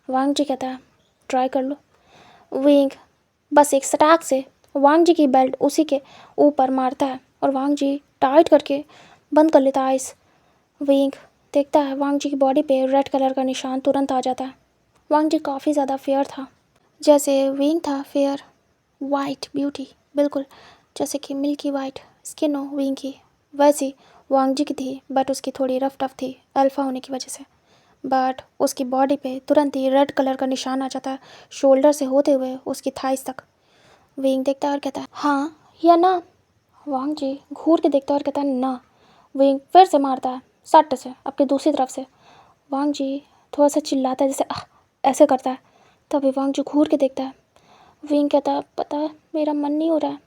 वांग जी कहता है ट्राई कर लो। विंग बस एक सटाक से वांग जी की बेल्ट उसी के ऊपर मारता है और वांग जी टाइट करके बंद कर लेता आइस। विंग देखता है वांग जी की बॉडी पे रेड कलर का निशान तुरंत आ जाता है। वांग जी काफ़ी ज़्यादा फेयर था, जैसे विंग था फेयर, वाइट ब्यूटी, बिल्कुल जैसे कि मिल्की वाइट स्किन हो विंग की, वैसी वांग जी की थी। बट उसकी थोड़ी रफ टफ थी अल्फ़ा होने की वजह से। बट उसकी बॉडी पे तुरंत ही रेड कलर का निशान आ जाता है, शोल्डर से होते हुए उसकी थाइस तक। विंग देखता है और कहता है हाँ या ना? वांग जी घूर के देखता है और कहता है ना। विंग फिर से मारता है सट से अपनी दूसरी तरफ से। वांग जी थोड़ा सा चिल्लाता है, जैसे ऐसे करता है। तभी वांग जी घूर के देखता है। विंग कहता है पता है मेरा मन नहीं हो रहा है,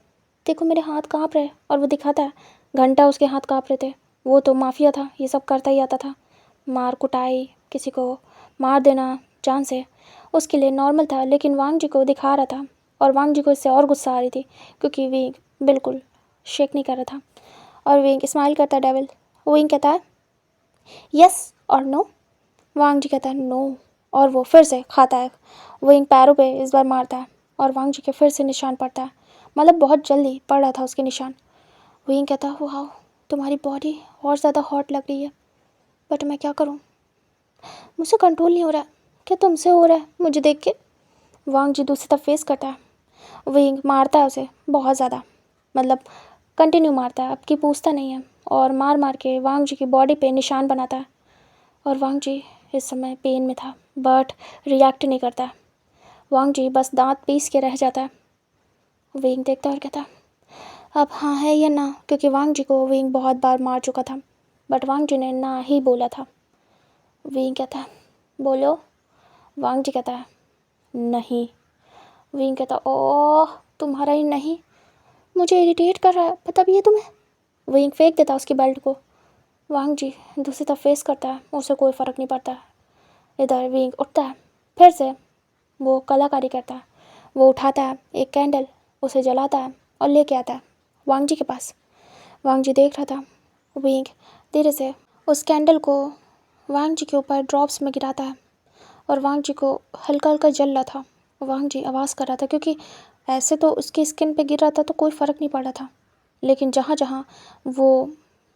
देखो मेरे हाथ काँप रहे हैं। और वो दिखाता है घंटा उसके हाथ काँप रहे थे। वो तो माफिया था, ये सब करता ही आता था, मार कुटाई, किसी को मार देना जान से, उसके लिए नॉर्मल था। लेकिन वांग जी को दिखा रहा था और वांग जी को इससे और गुस्सा आ रही थी क्योंकि विंग बिल्कुल शेक नहीं कर रहा था। और विंग स्माइल करता है डेविल। विंग कहता है यस और नो। वांग जी कहता है नो और वो फिर से खाता है। विंग पैरों पे इस बार मारता है और वांग जी के फिर से निशान पड़ता है, मतलब बहुत जल्दी पड़ रहा था उसके निशान। विंग कहता है वाह तुम्हारी बॉडी और ज़्यादा हॉट लग रही है, बट मैं क्या करूँ, मुझसे कंट्रोल नहीं हो रहा है। क्या तुमसे हो रहा है मुझे देख के? वांग जी दूसरी तरफ फेस करता है। विंग मारता है उसे बहुत ज़्यादा, मतलब कंटिन्यू मारता है, अब की पूछता नहीं है, और मार मार के वांग जी की बॉडी पे निशान बनाता है। और वांग जी इस समय पेन में था बट रिएक्ट नहीं करता। वांग जी बस दांत पीस के रह जाता है। विंग देखता है और कहता है अब हाँ है या ना, क्योंकि वांग जी को विंग बहुत बार मार चुका था बट वांग जी ने ना ही बोला था। विंग कहता है बोलो। वांग जी कहता है नहीं। विंग कहता ओह तुम्हारा ही नहीं मुझे इरिटेट कर रहा है, पता भी है तुम्हें? विंग फेंक देता उसकी बेल्ट को। वांग जी दूसरी तरफ फेस करता है, उसे कोई फ़र्क नहीं पड़ता। इधर विंग उठता है, फिर से वो कलाकारी करता है। वो उठाता है एक कैंडल, उसे जलाता है और लेके आता है वांग जी के पास। वांग जी देख रहा था। विंग धीरे से उस कैंडल को वांग जी के ऊपर ड्रॉप्स में गिराता है और वांग जी को हल्का हल्का जल रहा था। वांग जी आवाज़ कर रहा था क्योंकि ऐसे तो उसकी स्किन पे गिर रहा था तो कोई फ़र्क नहीं पड़ रहा था, लेकिन जहाँ जहाँ वो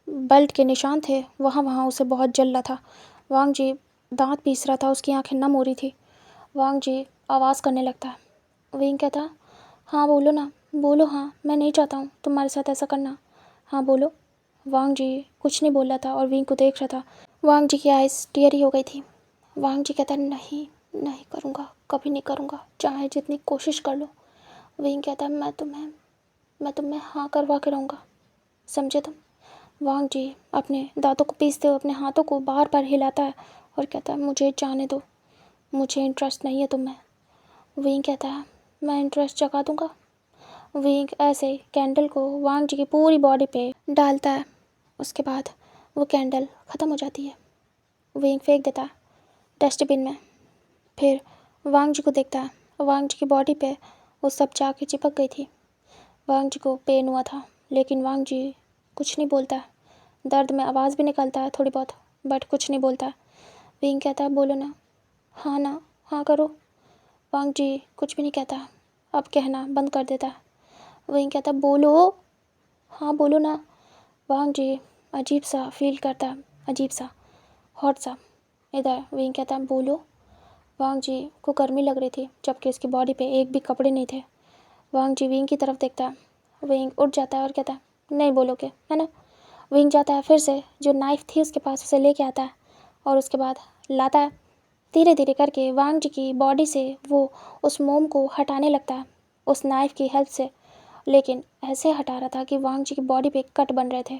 बेल्ट के निशान थे वहाँ वहाँ उसे बहुत जल रहा था। वांग जी दांत पीस रहा था, उसकी आंखें नम हो रही थी। वांग जी आवाज़ करने लगता है। विंग कहता हाँ बोलो ना, बोलो हाँ, मैं नहीं चाहता हूँ तुम्हारे साथ ऐसा करना, हाँ बोलो। वांग जी कुछ नहीं बोल रहा था और विंग को देख रहा था। वांग जी की आइज़ टीयरी हो गई थी। वांग जी कहता नहीं नहीं करूँगा, कभी नहीं करूँगा, चाहे जितनी कोशिश कर लो। विंग कहता मैं तुम्हें हाँ करवा के रहूँगा, समझे तुम? वांग जी अपने दांतों को पीसते हुए अपने हाथों को बार बार हिलाता है और कहता है मुझे जाने दो, मुझे इंटरेस्ट नहीं है तुम्हें। विंग कहता है मैं इंटरेस्ट जगा दूँगा। विंग ऐसे कैंडल को वांग जी की पूरी बॉडी पे डालता है। उसके बाद वो कैंडल ख़त्म हो जाती है। विंग फेंक देता है डस्टबिन में। फिर वांग जी को देखता है, वांग जी की बॉडी पे वो सब जाके चिपक गई थी। वांग जी को पेन हुआ था लेकिन वांग जी कुछ नहीं बोलता। दर्द में आवाज़ भी निकलता है थोड़ी बहुत बट कुछ नहीं बोलता। विंग कहता है बोलो ना, हाँ करो। वांग जी कुछ भी नहीं कहता, अब कहना बंद कर देता। विंग कहता बोलो, हाँ बोलो ना। वांग जी अजीब सा फील करता, अजीब सा हॉट सा। इधर विंग कहता बोलो। वांग जी को गर्मी लग रही थी जबकि उसकी बॉडी पे एक भी कपड़े नहीं थे। वांग जी विंग की तरफ देखता है। विंग उठ जाता है और कहता है नहीं बोलोगे है ना। विंग जाता है, फिर से जो नाइफ़ थी उसके पास उसे लेके आता है और उसके बाद लाता है। धीरे धीरे करके वांग जी की बॉडी से वो उस मोम को हटाने लगता है उस नाइफ़ की हेल्प से, लेकिन ऐसे हटा रहा था कि वांग जी की बॉडी पे कट बन रहे थे।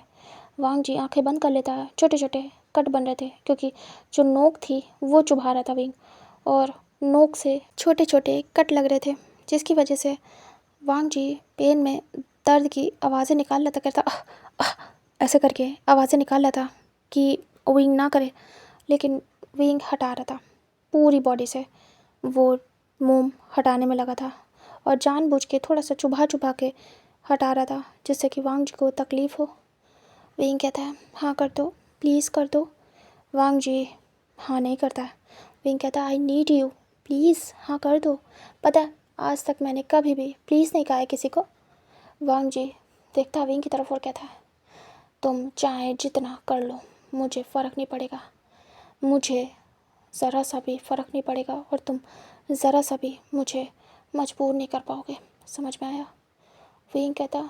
वांग जी आंखें बंद कर लेता है, छोटे छोटे कट बन रहे थे क्योंकि जो नोक थी वो चुभा रहा था विंग, और नोक से छोटे छोटे कट लग रहे थे जिसकी वजह से वांग जी पेन में दर्द की आवाज़ें निकाल रहा था, कहता आह, ऐसे करके आवाज़ें निकाल रहा था कि विंग ना करे, लेकिन विंग हटा रहा था पूरी बॉडी से। वो मोम हटाने में लगा था और जानबूझ के थोड़ा सा चुभा चुभा के हटा रहा था जिससे कि वांग जी को तकलीफ़ हो। विंग कहता है हाँ कर दो, प्लीज़ कर दो। वांग जी हाँ नहीं करता है। विंग कहता है आई नीड यू, प्लीज़ हाँ कर दो। पता है आज तक मैंने कभी भी प्लीज़ नहीं कहा है किसी को। वांग जी देखता है विंग की तरफ और कहता है तुम चाहे जितना कर लो मुझे फ़र्क नहीं पड़ेगा, मुझे ज़रा सा भी फ़र्क नहीं पड़ेगा और तुम ज़रा सा भी मुझे मजबूर नहीं कर पाओगे, समझ में आया? विंग कहता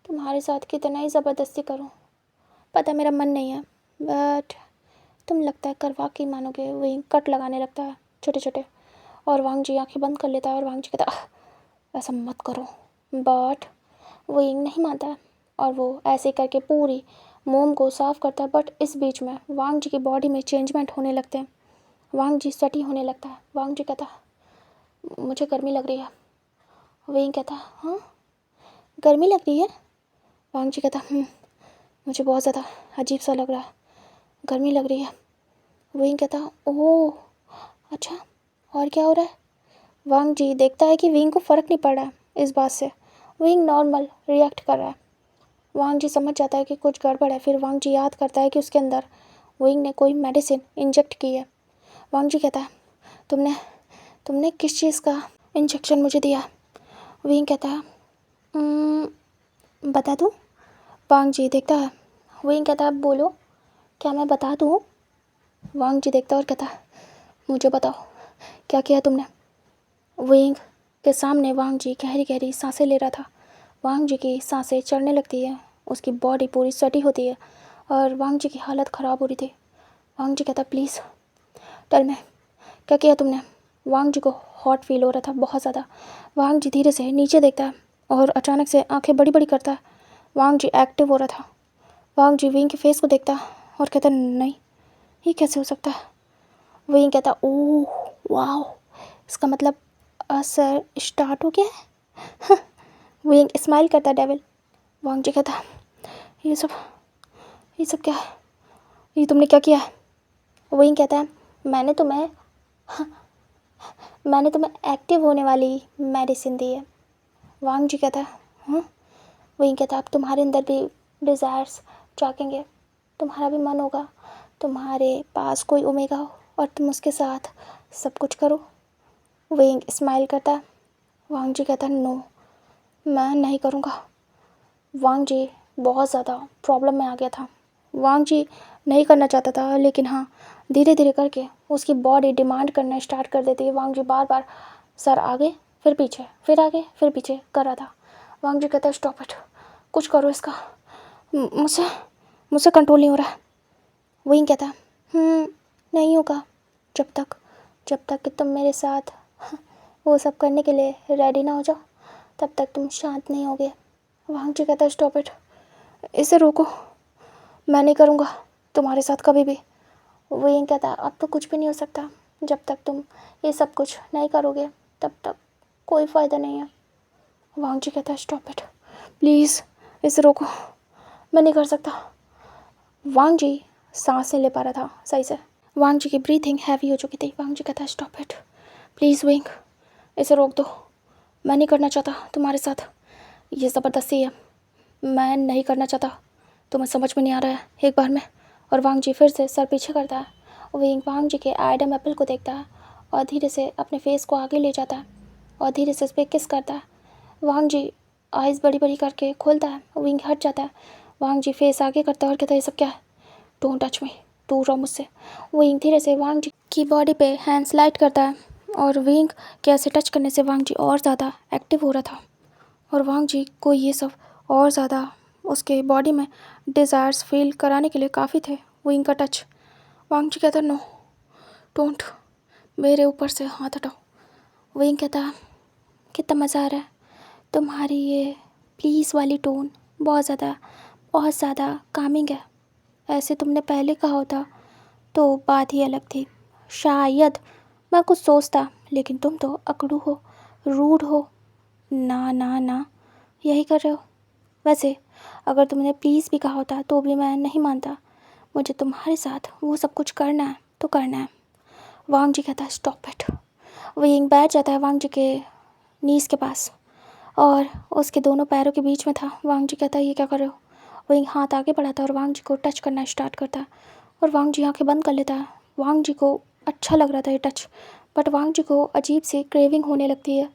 तुम्हारे साथ कितना ही ज़बरदस्ती करूं, पता मेरा मन नहीं है, बट तुम लगता है करवा के मानोगे। विंग कट लगाने लगता है छोटे छोटे और वांग जी आंखें बंद कर लेता है और वांग जी कहता ऐसा मत करो, बट विंग नहीं मानता है और वो ऐसे करके पूरी मोम को साफ़ करता है। बट इस बीच में वांग जी की बॉडी में चेंजमेंट होने लगते हैं। वांग जी सटी होने लगता है। वांग जी कहता मुझे गर्मी लग रही है। विंग कहता हाँ गर्मी लग रही है। वांग जी कहता मुझे बहुत ज़्यादा अजीब सा लग रहा है, गर्मी लग रही है। विंग कहता, ओह अच्छा, और क्या हो रहा है? वांग जी देखता है कि विंग को फ़र्क नहीं पड़ रहा है इस बात से। विंग नॉर्मल रिएक्ट कर रहा है। वांग जी समझ जाता है कि कुछ गड़बड़ है। फिर वांग जी याद करता है कि उसके अंदर विंग ने कोई मेडिसिन इंजेक्ट की है। वांग जी कहता है, तुमने तुमने किस चीज़ का इंजेक्शन मुझे दिया? विंग कहता है, बता दूँ? वांग जी देखता है। विंग कहता है, बोलो, क्या मैं बता दूँ? वांग जी देखता है और कहता है, मुझे बताओ क्या किया तुमने? विंग के सामने वांग जी गहरी गहरी सांसें ले रहा था। वांग जी की सांसें चढ़ने लगती है, उसकी बॉडी पूरी सटी होती है और वांग जी की हालत ख़राब हो रही थी। वांग जी कहता, प्लीज़ टेल मी, क्या किया तुमने? वांग जी को हॉट फील हो रहा था बहुत ज़्यादा। वांग जी धीरे से नीचे देखता है और अचानक से आंखें बड़ी बड़ी करता है। वांग जी एक्टिव हो रहा था। वांग जी विंग के फेस को देखता और कहता, नहीं, ये कैसे हो सकता है? विंग कहता, ओह वाह, इसका मतलब असर स्टार्ट हो गया है। विंग स्माइल करता, डेविल। वांग जी कहता, ये सब क्या है? ये तुमने क्या किया है? विंग कहता है, मैंने तुम्हें एक्टिव होने वाली मेडिसिन दी है। वांग जी कहता है, हाँ? विंग कहता, अब तुम्हारे अंदर भी डिज़ायर्स जागेंगे, तुम्हारा भी मन होगा, तुम्हारे पास कोई ओमेगा हो और तुम उसके साथ सब कुछ करो। विंग स्माइल करता है। वांग जी कहता, नो, मैं नहीं करूँगा। वांग जी बहुत ज़्यादा प्रॉब्लम में आ गया था। वांग जी नहीं करना चाहता था, लेकिन हाँ, धीरे धीरे करके उसकी बॉडी डिमांड करना स्टार्ट कर देती है। वांग जी बार बार सर आगे फिर पीछे, फिर आगे फिर पीछे कर रहा था। वांग जी कहता है, स्टॉप इट, कुछ करो इसका, मुझसे कंट्रोल नहीं हो रहा है। विंग कहता है, नहीं होगा, जब तक कि तुम मेरे साथ वो सब करने के लिए रेडी ना हो जाओ, तब तक तुम शांत नहीं होगे। वांग जी कहता है, स्टॉप इट, इसे रोको, मैं नहीं करूँगा तुम्हारे साथ कभी भी। विंग कहता है, अब तो कुछ भी नहीं हो सकता, जब तक तुम ये सब कुछ नहीं करोगे तब तक कोई फ़ायदा नहीं है। वांग जी कहता है, स्टॉप इट, प्लीज़ इसे रोको, मैं नहीं कर सकता। वांग जी सांस नहीं ले पा रहा था सही से। वांग जी की ब्रीथिंग हैवी हो चुकी थी। वांग जी कहता है, स्टॉप इट, प्लीज़ विंग, इसे रोक दो, मैं नहीं करना चाहता तुम्हारे साथ, ये ज़बरदस्ती है, मैं नहीं करना चाहता, तुम्हें समझ में नहीं आ रहा है एक बार में। और वांग जी फिर से सर पीछे करता है। विंग वांग जी के एडम एप्पल को देखता है और धीरे से अपने फेस को आगे ले जाता है और धीरे से उस पर किस करता है। वांग जी आइज़ बड़ी बड़ी करके खोलता है। विंग हट जाता है। वांग जी फेस आगे करता है और कहता है, ये सब क्या है? डोंट टच मी, दूर रहो मुझसे। विंग धीरे से वांग जी की बॉडी पे हैंड स्लाइड करता है और विंग के ऐसे टच करने से वांग जी और ज़्यादा एक्टिव हो रहा था और वांग जी को ये सब और ज़्यादा उसके बॉडी में डिज़ायर्स फील कराने के लिए काफ़ी थे। विंग का टच। वांग जी कहता, नो, डोंट, मेरे ऊपर से हाथ हटाओ। विंग कहता, कितना मज़ा आ रहा है तुम्हारी ये प्लीज़ वाली टोन, बहुत ज़्यादा कामिंग है। ऐसे तुमने पहले कहा होता तो बात ही अलग थी, शायद मैं कुछ सोचता, लेकिन तुम तो अकड़ू हो, रूड हो, ना ना ना, यही कर रहे हो। वैसे अगर तुमने प्लीज़ भी कहा होता तो भी मैं नहीं मानता, मुझे तुम्हारे साथ वो सब कुछ करना है तो करना है। वांग जी कहता है, स्टॉप इट। विंग बैठ जाता है वांग जी के नीज़ के पास और उसके दोनों पैरों के बीच में था। वांग जी कहता है, ये क्या कर रहे हो? विंग हाथ आगे बढ़ाता है और वांग जी को टच करना स्टार्ट करता है और वांग जी आँखें बंद कर लेता है। वांग जी को अच्छा लग रहा था ये टच, बट वांग जी को अजीब सी क्रेविंग होने लगती है।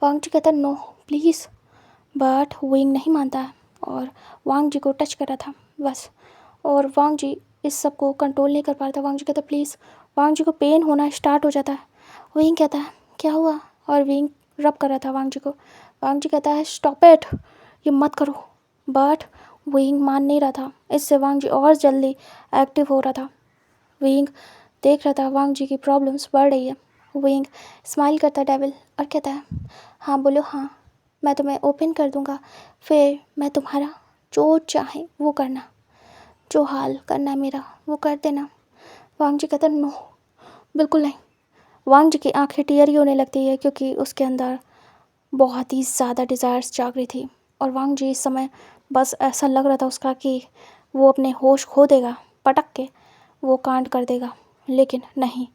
वांग जी कहता है, नो प्लीज़, बट विंग नहीं मानता है और वांग जी को टच कर रहा था बस। और वांग जी इस सब को कंट्रोल नहीं कर पा रहा था। वांग जी कहता, प्लीज़। वांग जी को पेन होना स्टार्ट हो जाता है। विंग कहता है, क्या हुआ? और विंग रब कर रहा था वांग जी को। वांग जी कहता है, स्टॉप इट, ये मत करो, बट विंग मान नहीं रहा था। इससे वांग जी और जल्दी एक्टिव हो रहा था। विंग देख रहा था वांग जी की प्रॉब्लम्स बढ़ रही है। विंग स्माइल करता डेविल और कहता है, हाँ बोलो, हाँ मैं तुम्हें ओपन कर दूँगा, फिर मैं तुम्हारा जो चाहे वो करना, जो हाल करना है मेरा वो कर देना। वांग जी कहता, नो, बिल्कुल नहीं। वांग जी की आंखें टीयरी होने लगती है क्योंकि उसके अंदर बहुत ही ज़्यादा डिज़ायर्स जाग रही थी और वांग जी इस समय बस ऐसा लग रहा था उसका कि वो अपने होश खो देगा, पटक के वो कांड कर देगा। लेकिन नहीं,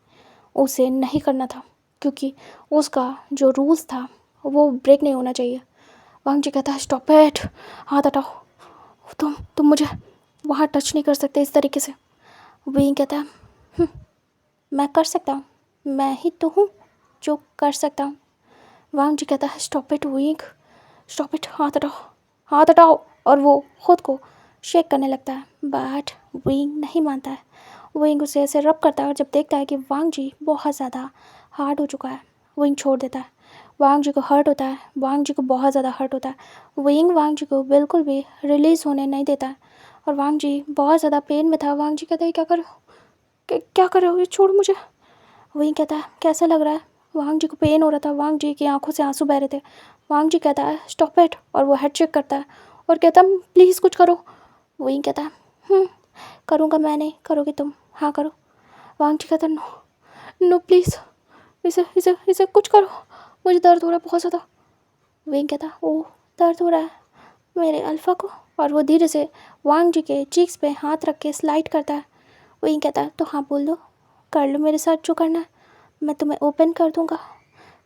उसे नहीं करना था, क्योंकि उसका जो रूल्स था वो ब्रेक नहीं होना चाहिए। वांग जी कहता है स्टॉप इट, हाथ हटाओ, तुम मुझे वहाँ टच नहीं कर सकते इस तरीके से। विंग कहता है मैं कर सकता हूँ, मैं ही तो हूँ जो कर सकता हूँ। वांग जी कहता है stop it wing, stop it, हाथ हटाओ, हाथ हटाओ। और वो खुद को शेक करने लगता है, बट विंग नहीं मानता है। विंग उसे ऐसे रब करता है और जब देखता है कि वांग जी बहुत ज़्यादा हार्ड हो चुका है, विंग छोड़ देता है। वांग जी को हर्ट होता है, वांग जी को बहुत ज़्यादा हर्ट होता है। विंग वांग जी को बिल्कुल भी रिलीज़ होने नहीं देता है और वांग जी बहुत ज़्यादा पेन में था। वांग जी कहता है क्या कर रहे हो, ये छोड़ मुझे। वही कहता है कैसा लग रहा है। वांग जी को पेन हो रहा था, वांग जी की आंखों से आंसू बह रहे थे। वांग जी कहता है स्टॉप इट, और वो हेड चेक करता है और कहता है प्लीज़ कुछ करो। वही कहता है करूँगा मैं, नहीं करोगे तुम, हाँ करो। वांग जी कहता है नो नो प्लीज़, इसे इसे इसे कुछ करो, मुझे दर्द हो रहा है बहुत ज़्यादा। वही कहता है ओह दर्द हो रहा है मेरे अल्फ़ा को, और वो धीरे से वांग जी के चीक्स पे हाथ रख के स्लाइड करता है। वही कहता है तो हाँ बोल दो, कर लो मेरे साथ जो करना है, मैं तुम्हें ओपन कर दूँगा।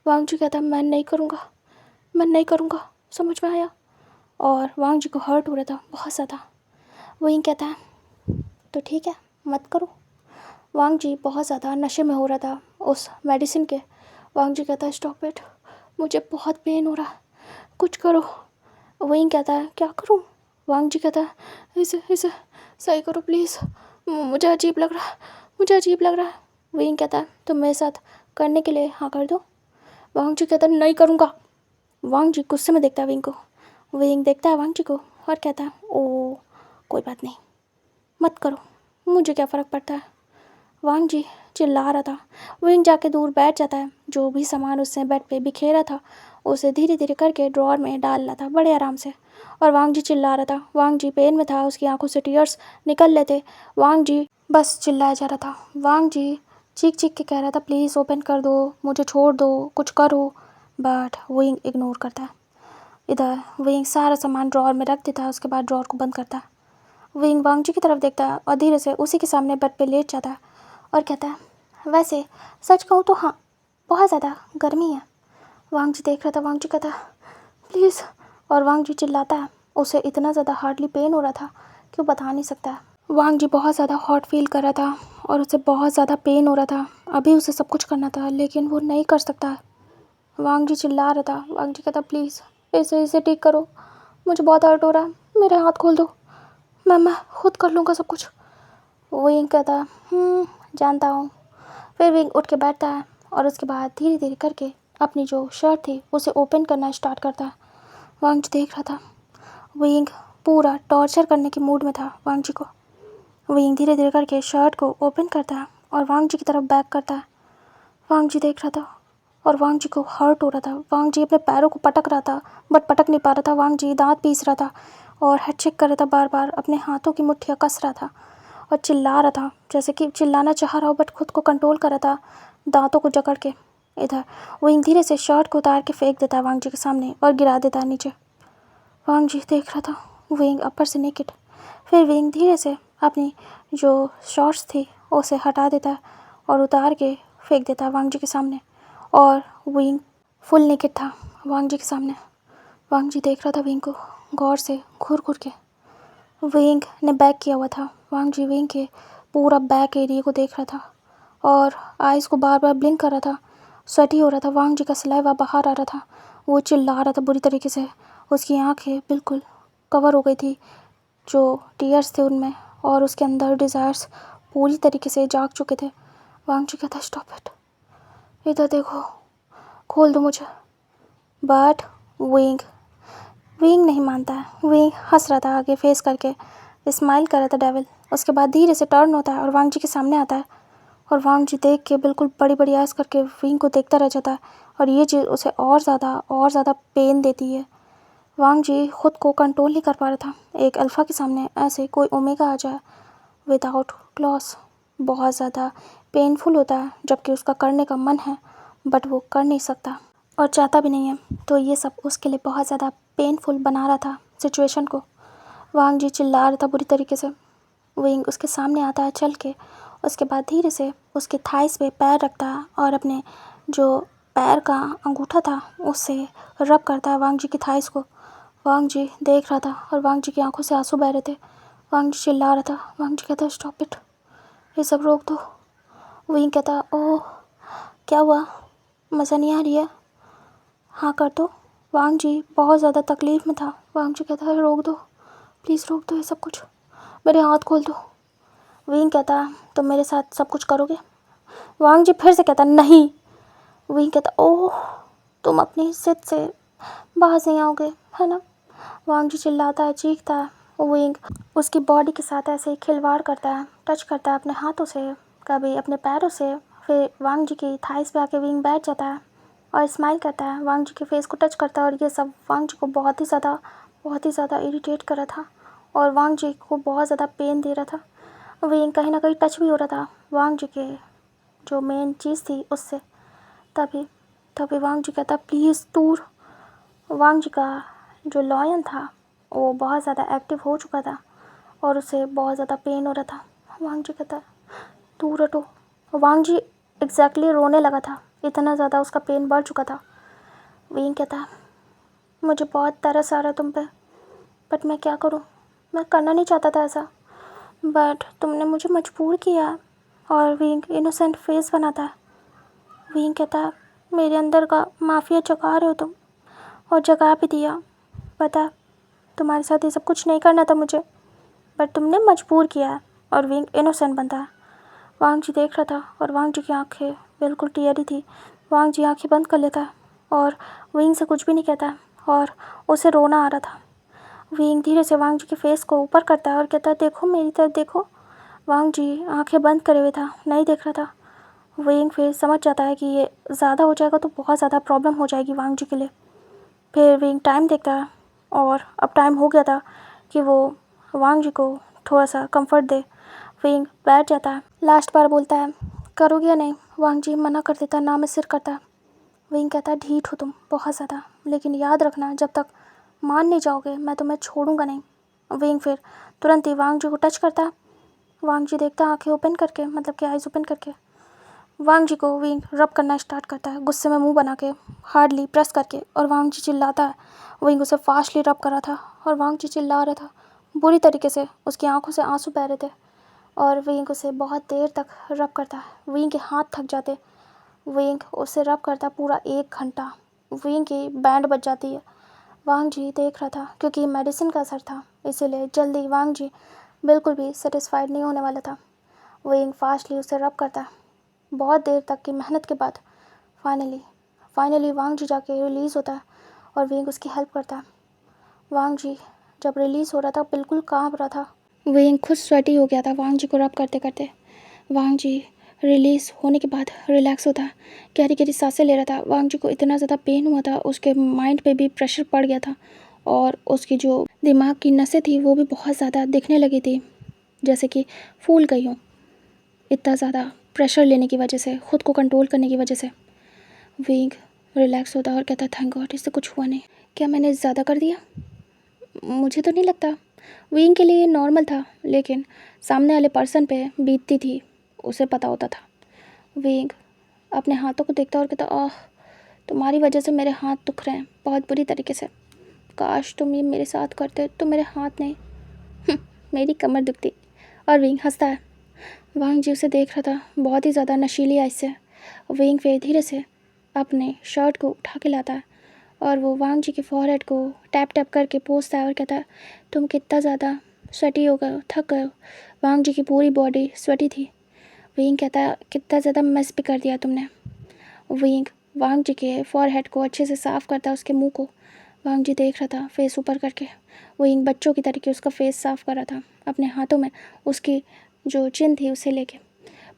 वांग जी कहता है मैं नहीं करूँगा, मैं नहीं करूँगा, समझ में आया। और वांग जी को हर्ट हो रहा था बहुत ज़्यादा। वही कहता है तो ठीक है मत करो। वांग जी बहुत ज़्यादा नशे में हो रहा था उस मेडिसिन के। वांग जी कहता है स्टॉप इट, मुझे बहुत पेन हो रहा है, कुछ करो। वही कहता है क्या करूँ। वांग जी कहता है इसे इसे सही करो प्लीज़, मुझे अजीब लग रहा है, मुझे अजीब लग रहा है। वही कहता है तुम मेरे साथ करने के लिए हाँ कर दो। वांग जी कहता है नहीं करूँगा। वांग जी गुस्से में देखता है विंग को। विंग देखता है वांग जी को और कहता है ओ कोई बात नहीं, मत करो, मुझे क्या फ़र्क पड़ता है। वांग जी चिल्ला रहा था। विंग जाके दूर बैठ जाता है, जो भी सामान उसने बेड पे बिखेरा था उसे धीरे धीरे करके ड्रॉअर में डाल रहा था बड़े आराम से। और वांग जी चिल्ला रहा था, वांग जी पेन में था, उसकी आंखों से टीयर्स निकल रहे थे। वांग जी बस चिल्लाया जा रहा था। वांग जी चीख चीख के कह रहा था प्लीज़ ओपन कर दो, मुझे छोड़ दो, कुछ करो। बट विंग इग्नोर करता है। इधर विंग सारा सामान ड्रॉअर में रख देता है, उसके बाद ड्रॉअर को बंद करता है। विंग वांग जी की तरफ देखता है और धीरे से उसी के सामने बेड पे लेट जाता है और कहता है वैसे सच कहूँ तो हाँ बहुत ज़्यादा गर्मी है। वांग जी देख रहा था, वांग जी कहता है प्लीज़, और वांग जी चिल्लाता है। उसे इतना ज़्यादा हार्डली पेन हो रहा था कि वो बता नहीं सकता। वांग जी बहुत ज़्यादा हॉट फील कर रहा था और उसे बहुत ज़्यादा पेन हो रहा था। अभी उसे सब कुछ करना था लेकिन वो नहीं कर सकता। वांग जी चिल्ला रहा था। वांग जी कहता प्लीज़ इसे ठीक करो, मुझे बहुत हर्ट हो रहा है, मेरे हाथ खोल दो, मैं खुद कर लूँगा सब कुछ। विंग कहता जानता हूँ। फिर विंग उठ के बैठता है और उसके बाद धीरे धीरे करके अपनी जो शर्ट थी उसे ओपन करना स्टार्ट करता है। वांग जी देख रहा था। विंग पूरा टॉर्चर करने के मूड में था वांग जी को। विंग धीरे धीरे करके शर्ट को ओपन करता है और वांग जी की तरफ बैक करता है। वांग जी देख रहा था और वांग जी को हर्ट हो रहा था। वांग जी अपने पैरों को पटक रहा था बट पटक नहीं पा रहा था। वांग जी दांत पीस रहा था और हेड चेक कर रहा था, बार बार अपने हाथों की मुट्ठियाँ कस रहा था और चिल्ला रहा था, जैसे कि चिल्लाना चाह रहा हो बट खुद को कंट्रोल कर रहा था दांतों को जकड़ के। इधर विंग धीरे से शर्ट को उतार के फेंक देता है वांग जी के सामने और गिरा देता है नीचे। वांग जी देख रहा था विंग अपर से नेकेड। फिर विंग धीरे से अपनी जो शॉर्ट्स थी उसे हटा देता है और उतार के फेंक देता है वांग जी के सामने, और विंग फुल नेकेड था वांग जी के सामने। वांग जी देख रहा था विंग को गौर से घूर घूर के। विंग ने बैक किया हुआ था। वांग जी विंग के पूरा बैक एरिया को देख रहा था और आइज़ को बार बार ब्लिंक कर रहा था। स्वेटी हो रहा था, वांग जी का सलाइवा बाहर आ रहा था। वो चिल्ला रहा था बुरी तरीके से, उसकी आंखें बिल्कुल कवर हो गई थी जो टीयर्स थे उनमें, और उसके अंदर डिज़ायर्स पूरी तरीके से जाग चुके थे। वांग जी कहता स्टॉप इट, इधर देखो, खोल दो मुझे। बट विंग विंग नहीं मानता है। विंग हंस रहा था आगे फेस करके, स्माइल कर रहा था डेविल। उसके बाद धीरे से टर्न होता है और वांग जी के सामने आता है और वांग जी देख के बिल्कुल बड़ी बड़ी आइज़ करके विंग को देखता रह जाता है और ये चीज़ उसे और ज़्यादा पेन देती है। वांग जी खुद को कंट्रोल नहीं कर पा रहा था। एक अल्फ़ा के सामने ऐसे कोई ओमेगा आ जाए विदाउट क्लॉस बहुत ज़्यादा पेनफुल होता है, जबकि उसका करने का मन है बट वो कर नहीं सकता और चाहता भी नहीं है। तो ये सब उसके लिए बहुत ज़्यादा पेनफुल बना रहा था सिचुएशन को। वांग जी चिल्ला रहा था बुरी तरीके से। विंग उसके सामने आता है चल के, उसके बाद धीरे से उसके थाइस पे पैर रखता है और अपने जो पैर का अंगूठा था उससे रब करता है वांग जी की थाइस को। वांग जी देख रहा था और वांग जी की आंखों से आंसू बह रहे थे। वांग जी चिल्ला रहा था। वांग जी कहता स्टॉप इट, ये सब रोक दो। विंग कहता ओह क्या हुआ, मज़ा नहीं आ रही है, हाँ कर दो। वांग जी बहुत ज़्यादा तकलीफ़ में था। वांग जी कहता है रोक दो, प्लीज़ रोक दो ये सब कुछ, मेरे हाथ खोल दो। विंग कहता तुम मेरे साथ सब कुछ करोगे। वांग जी फिर से कहता नहीं। विंग कहता ओह तुम अपनी जिद से बाहर नहीं आओगे है ना। वांग जी चिल्लाता है, चीखता है। विंग उसकी बॉडी के साथ ऐसे खिलवाड़ करता है, टच करता है अपने हाथों से, कभी अपने पैरों से। फिर वांग जी की थाइस पे आके विंग बैठ जाता है और स्माइल करता है, वांग जी के फेस को टच करता है। और ये सब वांग जी को बहुत ही ज़्यादा इरिटेट कर रहा था और वांग जी को बहुत ज़्यादा पेन दे रहा था। विंग कहीं ना कहीं टच भी हो रहा था वांग जी के जो मेन चीज़ थी उससे। तभी तभी वांग जी कहता प्लीज़ दूर। वांग जी का जो लॉयन था वो बहुत ज़्यादा एक्टिव हो चुका था और उसे बहुत ज़्यादा पेन हो रहा था। वांग जी कहता दूर हटो। वांग जी एग्जैक्टली रोने लगा था, इतना ज़्यादा उसका पेन बढ़ चुका था। विंग कहता मुझे बहुत तरस आ रहा तुम पे, बट मैं क्या करूँ, मैं करना नहीं चाहता था ऐसा, बट तुमने मुझे मजबूर किया। और विंग इनोसेंट फेस बनाता है। विंग कहता मेरे अंदर का माफिया जगा रहे हो तुम, और जगा भी दिया। पता तुम्हारे साथ ये सब कुछ नहीं करना था मुझे, बट तुमने मजबूर किया है। और विंग इनोसेंट बनता है। वांग जी देख रहा था और वांग जी की आंखें बिल्कुल टीयरी थी। वांग जी आंखें बंद कर लेता है और विंग से कुछ भी नहीं कहता और उसे रोना आ रहा था। विंग धीरे से वांग जी के फेस को ऊपर करता है और कहता है देखो मेरी तरफ देखो। वांग जी आंखें बंद करे हुए था, नहीं देख रहा था। विंग फिर समझ जाता है कि ये ज़्यादा हो जाएगा तो बहुत ज़्यादा प्रॉब्लम हो जाएगी वांग जी के लिए। फिर विंग टाइम देखता है और अब टाइम हो गया था कि वो वांग जी को थोड़ा सा कंफर्ट दे। विंग बैठ जाता है, लास्ट बार बोलता है करोगे या नहीं। वांग जी मना कर देता है, ना में सिर करता है। विंग कहता है ढीठ हो तुम बहुत ज़्यादा, लेकिन याद रखना जब तक मान नहीं जाओगे मैं तुम्हें छोड़ूंगा नहीं। विंग फिर तुरंत ही वांग जी को टच करता है। वांग जी देखता है आंखें ओपन करके, मतलब कि आइज़ ओपन करके। वांग जी को विंग रब करना स्टार्ट करता है, गुस्से में मुंह बना के, हार्डली प्रेस करके। और वांग जी चिल्लाता है। विंग उसे फास्टली रब कर रहा था और वांग जी चिल्ला रहा था बुरी तरीके से, उसकी आंखों से आंसू बह रहे थे। और विंग उसे बहुत देर तक रब करता है। विंग के हाथ थक जाते। विंग उसे रब करता पूरा 1 घंटा। विंग की बैंड बज जाती है। वांग जी देख रहा था क्योंकि मेडिसिन का असर था, इसीलिए जल्दी वांग जी बिल्कुल भी सेटिस्फाइड नहीं होने वाला था। विंग फास्टली उसे रब करता है। बहुत देर तक की मेहनत के बाद फाइनली वांग जी जाके रिलीज़ होता है और विंग उसकी हेल्प करता है। वांग जी जब रिलीज़ हो रहा था बिल्कुल काँप रहा था। विंग खुद स्वेटी हो गया था वांग जी को रब करते करते। वांग जी रिलीज़ होने के बाद रिलैक्स होता, गहरी गहरी सांसें ले रहा था। वांग जी को इतना ज़्यादा पेन हुआ था, उसके माइंड पे भी प्रेशर पड़ गया था और उसकी जो दिमाग की नसें थी वो भी बहुत ज़्यादा दिखने लगी थी, जैसे कि फूल गई हों, इतना ज़्यादा प्रेशर लेने की वजह से, ख़ुद को कंट्रोल करने की वजह से। विंग रिलैक्स होता और कहता थैंक गॉड इससे कुछ हुआ नहीं। क्या मैंने ज़्यादा कर दिया? मुझे तो नहीं लगता। विंग के लिए नॉर्मल था, लेकिन सामने वाले पर्सन पे बीतती थी, उसे पता होता था। विंग अपने हाथों को देखता और कहता आह तुम्हारी वजह से मेरे हाथ दुख रहे हैं बहुत बुरी तरीके से, काश तुम ये मेरे साथ करते तो मेरे हाथ नहीं मेरी कमर दुखती। और विंग हंसता है। वांग जी उसे देख रहा था बहुत ही ज़्यादा नशीली आइज से। विंग फिर धीरे से अपने शर्ट को उठा के लाता है और वो वांग जी के फॉरहेड को टैप टैप करके पोंछता है और कहता है तुम कितना ज़्यादा स्वेटी हो गए हो, थक गए हो। वांग जी की पूरी बॉडी स्वेटी थी। विंग कहता है कितना ज़्यादा मिस भी कर दिया तुमने। विंग वांग जी के फॉरहेड को अच्छे से साफ़ करता है, उसके मुंह को। वांग जी देख रहा था फेस ऊपर करके। विंग बच्चों की तरीके उसका फेस साफ़ कर रहा था अपने हाथों में, उसकी जो चिन थी उसे लेके।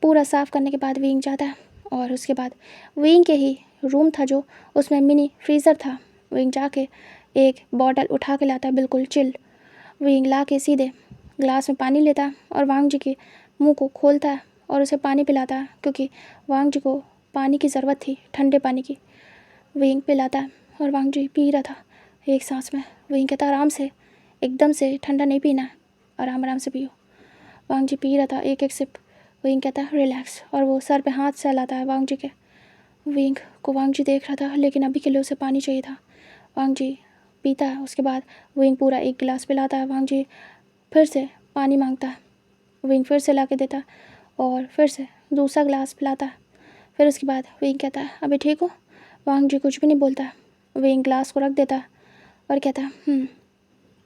पूरा साफ़ करने के बाद विंग जाता है और उसके बाद विंग के ही रूम था जो, उसमें मिनी फ्रीज़र था। विंग जाके एक बॉटल उठा के लाता है बिल्कुल चिल्ड। विंग ला के सीधे ग्लास में पानी लेता है और वांग जी के मुंह को खोलता है और उसे पानी पिलाता है, क्योंकि वांग जी को पानी की ज़रूरत थी, ठंडे पानी की। विंग पिलाता है और वांग जी पी रहा था एक सांस में। विंग कहता आराम से एकदम से ठंडा नहीं पीना, आराम आराम से पियो। वांग जी पी रहा था एक एक सिप। विंग कहता है रिलैक्स, और वो सर पे हाथ सहलाता है वांग जी के। विंग को वांग जी देख रहा था, लेकिन अभी के लिए उसे पानी चाहिए था। वांग जी पीता है, उसके बाद विंग पूरा एक गिलास पिलाता है। वांग जी फिर से पानी मांगता है, विंग फिर से ला के देता है और फिर से दूसरा गिलास पिलाता है। फिर उसके बाद विंग कहता है अभी ठीक हो? वांग जी कुछ भी नहीं बोलता है। विंग गिलास को रख देता है और कहता है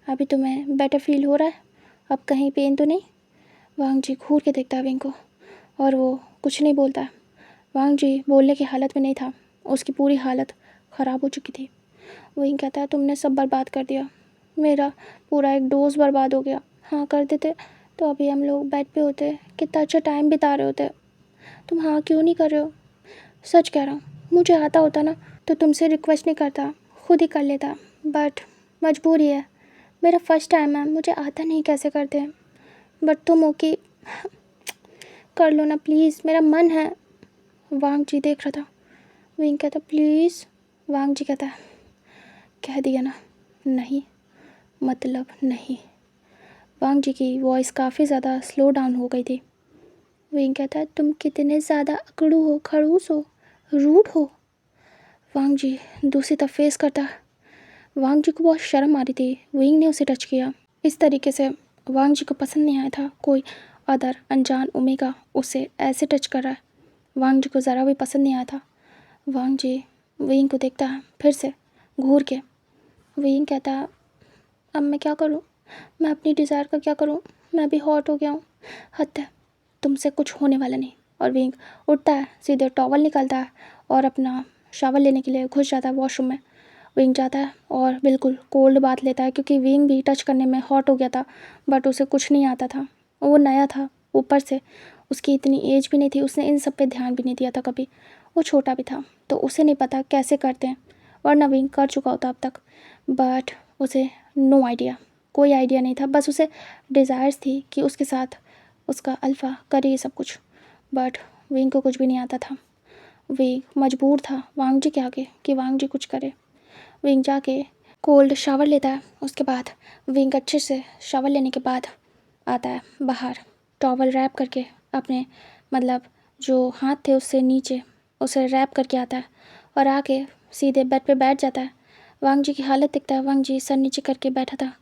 अभी तुम्हें बेटर फील हो रहा है? अब कहीं पेन तो नहीं? वांग जी घूर के देखता है विंग को और वो कुछ नहीं बोलता है। वांग जी बोलने की हालत में नहीं था, उसकी पूरी हालत ख़राब हो चुकी थी। विंग कहता है तुमने सब बर्बाद कर दिया, मेरा पूरा एक डोज बर्बाद हो गया। हाँ कर देते तो अभी हम लोग बेड पे होते, कितना अच्छा टाइम बिता रहे होते। तुम हाँ क्यों नहीं कर रहे हो? सच कह रहा हूँ, मुझे आता होता ना तो तुमसे रिक्वेस्ट नहीं करता, खुद ही कर लेता, बट मजबूरी है। मेरा फर्स्ट टाइम है, मुझे आता नहीं कैसे करते हैं, बट तुम हो कि कर लो ना प्लीज़, मेरा मन है। वांग जी देख रहा था। विंग कहता प्लीज़। वांग जी कहता कह दिया ना, नहीं मतलब नहीं। वांग जी की वॉइस काफ़ी ज़्यादा स्लो डाउन हो गई थी। विंग कहता है तुम कितने ज़्यादा अकड़ू हो, खड़ूस हो, रूड हो। वांग जी दूसरी तरफ फेस करता। वांग जी को बहुत शर्म आ रही थी। विंग ने उसे टच किया इस तरीके से, वांग जी को पसंद नहीं आया था कोई अदर अनजान ओमेगा उसे ऐसे टच कर रहा है। वांग जी को ज़रा भी पसंद नहीं आया था। वांग जी विंग को देखता है फिर से घूर के। विंग कहता है अब मैं क्या करूं, मैं अपनी डिज़ायर का क्या करूं, मैं भी हॉट हो गया हूं, हद है, तुमसे कुछ होने वाला नहीं। और विंग उठता है, सीधे टॉवल निकालता है और अपना शावर लेने के लिए घुस जाता है वॉशरूम में। विंग जाता है और बिल्कुल कोल्ड बाथ लेता है, क्योंकि विंग भी टच करने में हॉट हो गया था, बट उसे कुछ नहीं आता था, वो नया था। ऊपर से उसकी इतनी एज भी नहीं थी, उसने इन सब पे ध्यान भी नहीं दिया था कभी, वो छोटा भी था तो उसे नहीं पता कैसे करते हैं, वरना विंग कर चुका होता अब तक, बट उसे नो आइडिया, कोई आइडिया नहीं था। बस उसे डिज़ायर्स थी कि उसके साथ उसका अल्फ़ा करे ये सब कुछ, बट विंग को कुछ भी नहीं आता था। विंग मजबूर था वांग जी के आगे कि वांग जी कुछ करे। विंग जाके कोल्ड शावर लेता है। उसके बाद विंग अच्छे से शावर लेने के बाद आता है बाहर, टॉवल रैप करके अपने मतलब जो हाथ थे उससे नीचे उसे रैप करके आता है और आके सीधे बेड पे बैठ जाता है। वांग जी की हालत दिखता है, वांग जी सर नीचे करके बैठा था।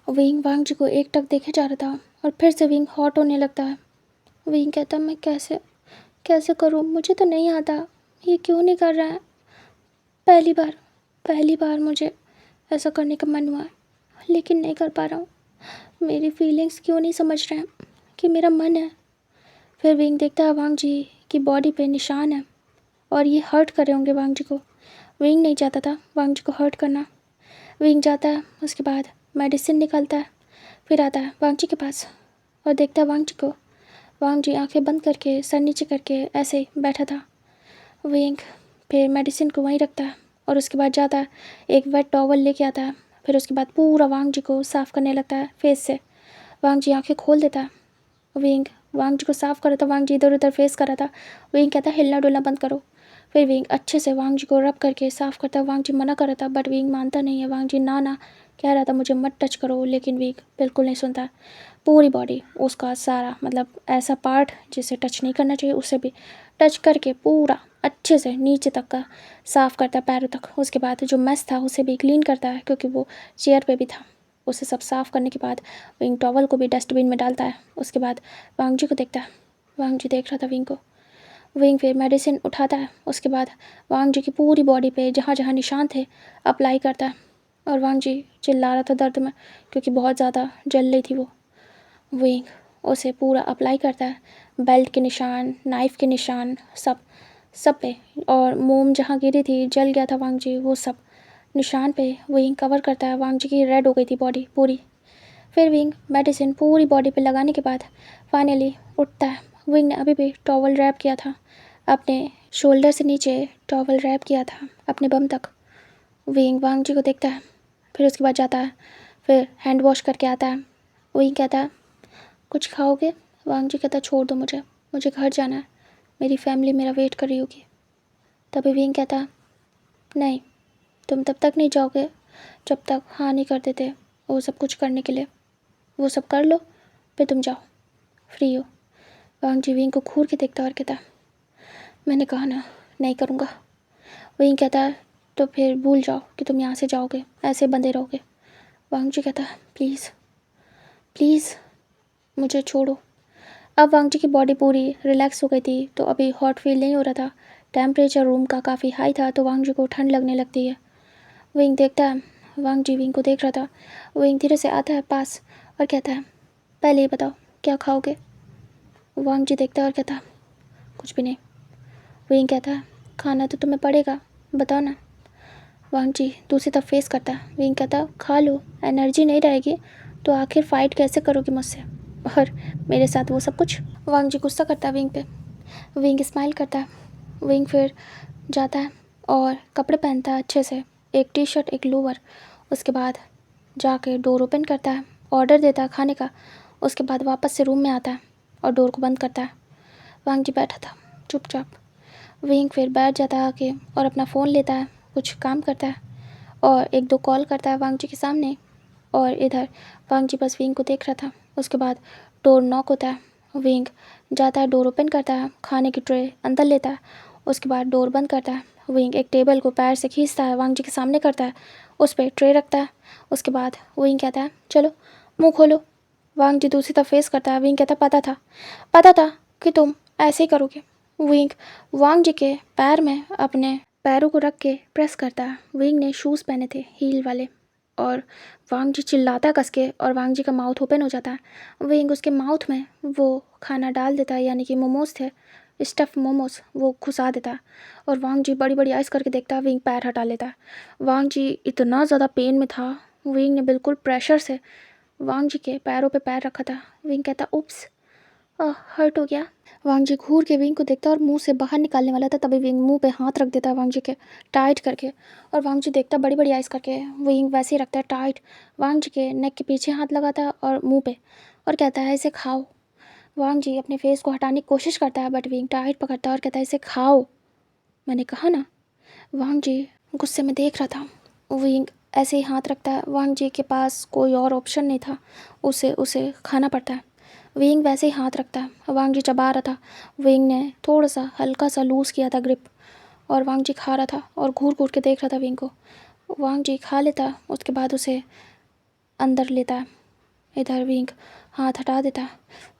विंग वांग जी को एक टक देखे जा रहा था और फिर से विंग हॉट होने लगता है। विंग कहता मैं कैसे कैसे करूँ, मुझे तो नहीं आता, ये क्यों नहीं कर रहा है? पहली बार मुझे ऐसा करने का मन हुआ, लेकिन नहीं कर पा रहा हूँ। मेरी फीलिंग्स क्यों नहीं समझ रहे हैं कि मेरा मन है। फिर विंग देखता है वांग जी की बॉडी पे निशान है और ये हर्ट कर रहे होंगे वांग जी को। विंग नहीं चाहता था वांग जी को हर्ट करना। विंग जाता है, उसके बाद मेडिसिन निकालता है, फिर आता है वांग जी के पास और देखता है वांग जी को। वांग जी आंखें बंद करके सर नीचे करके ऐसे ही बैठा था। विंग फिर मेडिसिन को वहीं रखता है और उसके बाद जाता है एक वेट टॉवल लेके आता है। फिर उसके बाद पूरा वांग जी को साफ़ करने लगता है फेस से। वांग जी आंखें खोल देता है। विंग वांग जी को साफ़ कर रहा था, वांग जी इधर उधर फेस कर रहा था। विंग कहता है हिलना डुलना बंद करो। फिर विंग अच्छे से वांग जी को रब करके साफ़ करता है। वांग जी मना कर रहा था बट विंग मानता नहीं है। वांग जी ना कह रहा था मुझे मत टच करो, लेकिन विंग बिल्कुल नहीं सुनता। पूरी बॉडी उसका सारा मतलब ऐसा पार्ट जिसे टच नहीं करना चाहिए उसे भी टच करके पूरा अच्छे से नीचे तक का साफ़ करता है, पैरों तक। उसके बाद जो मेस था उसे भी क्लीन करता है, क्योंकि वो चेयर पे भी था। उसे सब साफ़ करने के बाद विंग टॉवल को भी डस्टबिन में डालता है। उसके बाद वांग जी को देखता है। वांग जी देख रहा था विंग को। विंग फिर मेडिसिन उठाता है। उसके बाद वांग जी की पूरी बॉडी पे जहाँ जहाँ निशान थे अप्लाई करता है और वांग जी चिल्ला रहा था दर्द में, क्योंकि बहुत ज़्यादा जल रही थी वो। विंग उसे पूरा अप्लाई करता है, बेल्ट के निशान, नाइफ़ के निशान, सब पे, और मोम जहाँ गिरी थी जल गया था वांग जी, वो सब निशान पे विंग कवर करता है। वांग जी की रेड हो गई थी बॉडी पूरी। फिर विंग मेडिसिन पूरी बॉडी पे लगाने के बाद फाइनली उठता है। विंग ने अभी भी टॉवल रैप किया था, अपने शोल्डर से नीचे टॉवल रैप किया था अपने बम तक। विंग वांग जी को देखता है, फिर उसके बाद जाता है, फिर हैंड वॉश करके आता है। विंग कहता है कुछ खाओगे? वांग जी कहता छोड़ दो मुझे घर जाना है, मेरी फैमिली मेरा वेट कर रही होगी। तभी विंग कहता नहीं, तुम तब तक नहीं जाओगे जब तक हाँ नहीं कर देते, वो सब कुछ करने के लिए। वो सब कर लो फिर तुम जाओ, फ्री हो। वांग जी विंग को घूर के देखता और कहता, मैंने कहा ना नहीं करूँगा। विंग कहता है, तो फिर भूल जाओ कि तुम यहाँ से जाओगे, ऐसे बंधे रहोगे। वांग जी कहता है, प्लीज़ प्लीज़ मुझे छोड़ो। अब वांग जी की बॉडी पूरी रिलैक्स हो गई थी, तो अभी हॉट फील नहीं हो रहा था। टेम्परेचर रूम का काफ़ी हाई था, तो वांग जी को ठंड लगने लगती है। विंग देखता है, वांग जी विंग को देख रहा था। विंग धीरे से आता है पास और कहता है, पहले ही बताओ क्या खाओगे। वांग जी देखता है और कहता, कुछ भी नहीं। विंग कहता है, खाना तो तुम्हें पड़ेगा, बताओ ना। वांग जी दूसरी तरफ फेस करता है। विंग कहता, खा लो, एनर्जी नहीं रहेगी तो आखिर फ़ाइट कैसे करोगी मुझसे और मेरे साथ वो सब कुछ। वांग जी गुस्सा करता है विंग पे। विंग स्माइल करता है। विंग फिर जाता है और कपड़े पहनता है अच्छे से, एक टी शर्ट एक लोअर। उसके बाद जाके डोर ओपन करता है, ऑर्डर देता है खाने का। उसके बाद वापस से रूम में आता है और डोर को बंद करता है। वांग जी बैठा था चुपचाप। विंग फिर बैठ जाता है आके और अपना फ़ोन लेता है, कुछ काम करता है और एक दो कॉल करता है वांग जी के सामने। और इधर वांग जी बस विंग को देख रहा था। उसके बाद डोर नॉक होता है। विंग जाता है, डोर ओपन करता है, खाने की ट्रे अंदर लेता है। उसके बाद डोर बंद करता है। विंग एक टेबल को पैर से खींचता है, वांग जी के सामने करता है, उस पर ट्रे रखता है। उसके बाद विंग कहता है, चलो मुँह खोलो। वांग जी दूसरी तरफ फेस करता है। विंग कहता, पता था कि तुम ऐसे ही करोगे। विंग वांग जी के पैर में अपने पैरों को रख के प्रेस करता है। विंग ने शूज़ पहने थे हील वाले और वांग जी चिल्लाता है कस के और वांग जी का माउथ ओपन हो जाता है। विंग उसके माउथ में वो खाना डाल देता है, यानी कि मोमोज थे, स्टफ़ मोमोज, वो घुसा देता है। और वांग जी बड़ी बड़ी आइस करके देखता है। विंग पैर हटा लेता है। वांग जी इतना ज़्यादा पेन में था, विंग ने बिल्कुल प्रेशर से वांग जी के पैरों पे पैर रखा था। विंग कहता, उप्स, हर्ट हो गया। वांग जी घूर के विंग को देखता और मुंह से बाहर निकालने वाला था, तभी विंग मुंह पे हाथ रख देता है वांग जी के टाइट करके। और वांग जी देखता बड़ी बड़ी आइस करके, विंग वैसे ही रखता है टाइट, वांग जी के नेक के पीछे हाथ लगाता है और मुंह पे, और कहता है, इसे खाओ। वांग जी अपने फेस को हटाने की कोशिश करता है, बट विंग टाइट पकड़ता है और कहता है, इसे खाओ, मैंने कहा ना। वांग जी गुस्से में देख रहा था। विंग ऐसे ही हाथ रखता है। वांग जी के पास कोई और ऑप्शन नहीं था, उसे उसे खाना पड़ता है। विंग वैसे ही हाथ रखता है। वांग जी चबा रहा था। विंग ने थोड़ा सा हल्का सा लूज़ किया था ग्रिप, और वांग जी खा रहा था और घूर घूर के देख रहा था विंग को। वांग जी खा लेता, उसके बाद उसे अंदर लेता है। इधर विंग हाथ हटा देता है।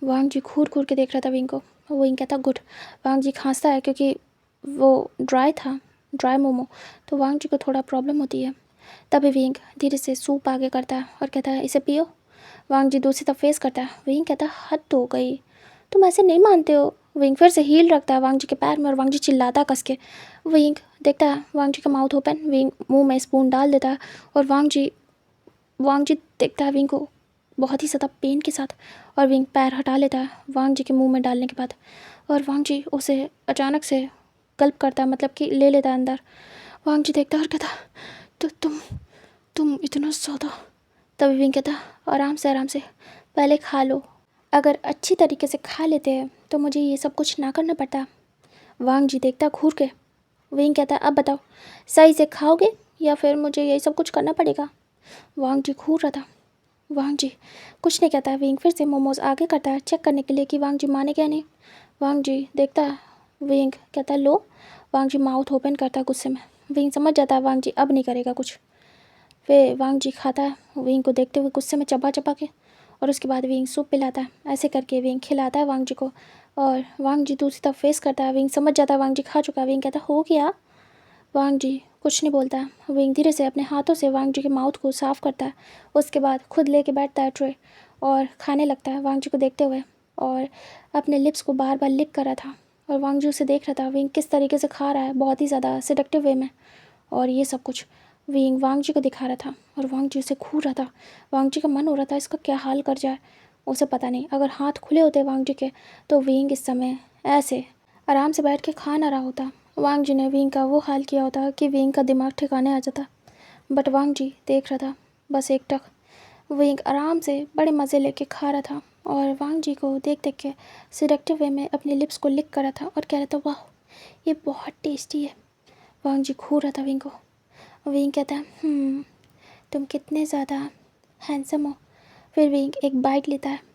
वांग जी घूर घूर के देख रहा था विंग को। विंग कहता, गुड। वांग जी खांसता है क्योंकि वो ड्राई था, ड्राई मोमो, तो वांग जी को थोड़ा प्रॉब्लम होती है। तभी विंग धीरे से सूप आगे करता है और कहता है, इसे पियो। वांग जी दूसरी तरफ फेस करता है। विंग कहता है, हद हो गई, तुम ऐसे नहीं मानते हो। विंग फिर से हील रखता है वांग जी के पैर में और वांग जी चिल्लाता है कस के। विंग देखता है वांग जी का माउथ ओपन। विंग मुंह में स्पून डाल देता है और वांग जी देखता है विंग को बहुत ही ज़्यादा पेन के साथ, और विंग पैर हटा लेता है वांग जी के मुंह में डालने के बाद। और वांग जी उसे अचानक से गल्प करता है, मतलब कि ले लेता है अंदर। वांग जी देखता है और कहता, तो तुम इतना ज़्यादा। तभी विंग कहता, आराम से पहले खा लो, अगर अच्छी तरीके से खा लेते हैं तो मुझे ये सब कुछ ना करना पड़ता। वांग जी देखता घूर के। विंग कहता, अब बताओ, सही से खाओगे या फिर मुझे यही सब कुछ करना पड़ेगा। वांग जी घूर रहा था। वांग जी कुछ नहीं कहता है। विंग फिर से मोमोज आगे करता है चेक करने के लिए कि वांग जी माने क्या नहीं। वांग जी देखता है। विंग कहता है, लो। वांग जी माउथ ओपन करता है गुस्से में। विंग समझ जाता है वांग जी अब नहीं करेगा कुछ। फिर वांग जी खाता है, विंग को देखते हुए गुस्से में चबा चबा के, और उसके बाद विंग सूप पिलाता है। ऐसे करके विंग खिलाता है वांग जी को, और वांग जी दूसरी तरफ फेस करता है। विंग समझ जाता है वांग जी खा चुका है। विंग कहता है, हो गया। वांग जी कुछ नहीं बोलता है। विंग धीरे से अपने हाथों से वांग जी के माउथ को साफ़ करता है। उसके बाद खुद लेके बैठता है ट्रे और खाने लगता है वांग जी को देखते हुए, और अपने लिप्स को बार बार लिक कर रहा था। और वांग जी उसे देख रहा था विंग किस तरीके से खा रहा है, बहुत ही ज़्यादा सिडक्टिव वे में। और ये सब कुछ विंग वांग जी को दिखा रहा था और वांग जी उसे घूर रहा था। वांग जी का मन हो रहा था इसका क्या हाल कर जाए। उसे पता नहीं, अगर हाथ खुले होते वांग जी के तो विंग इस समय ऐसे आराम से बैठ के खा ना रहा होता। वांग जी ने विंग का वो हाल किया होता कि विंग का दिमाग ठिकाने आ जाता। बट वांग जी देख रहा था बस एक टक। विंग आराम से बड़े मज़े लेके खा रहा था और वांग जी को देख देख के सिलेक्टिव वे में अपने लिप्स को लिक कर रहा था और कह रहा था, वाह ये बहुत टेस्टी है। वांग जी घूर रहा था विंग को। विंग कहता है, तुम कितने ज़्यादा हैंडसम हो। फिर विंग एक बाइट लेता है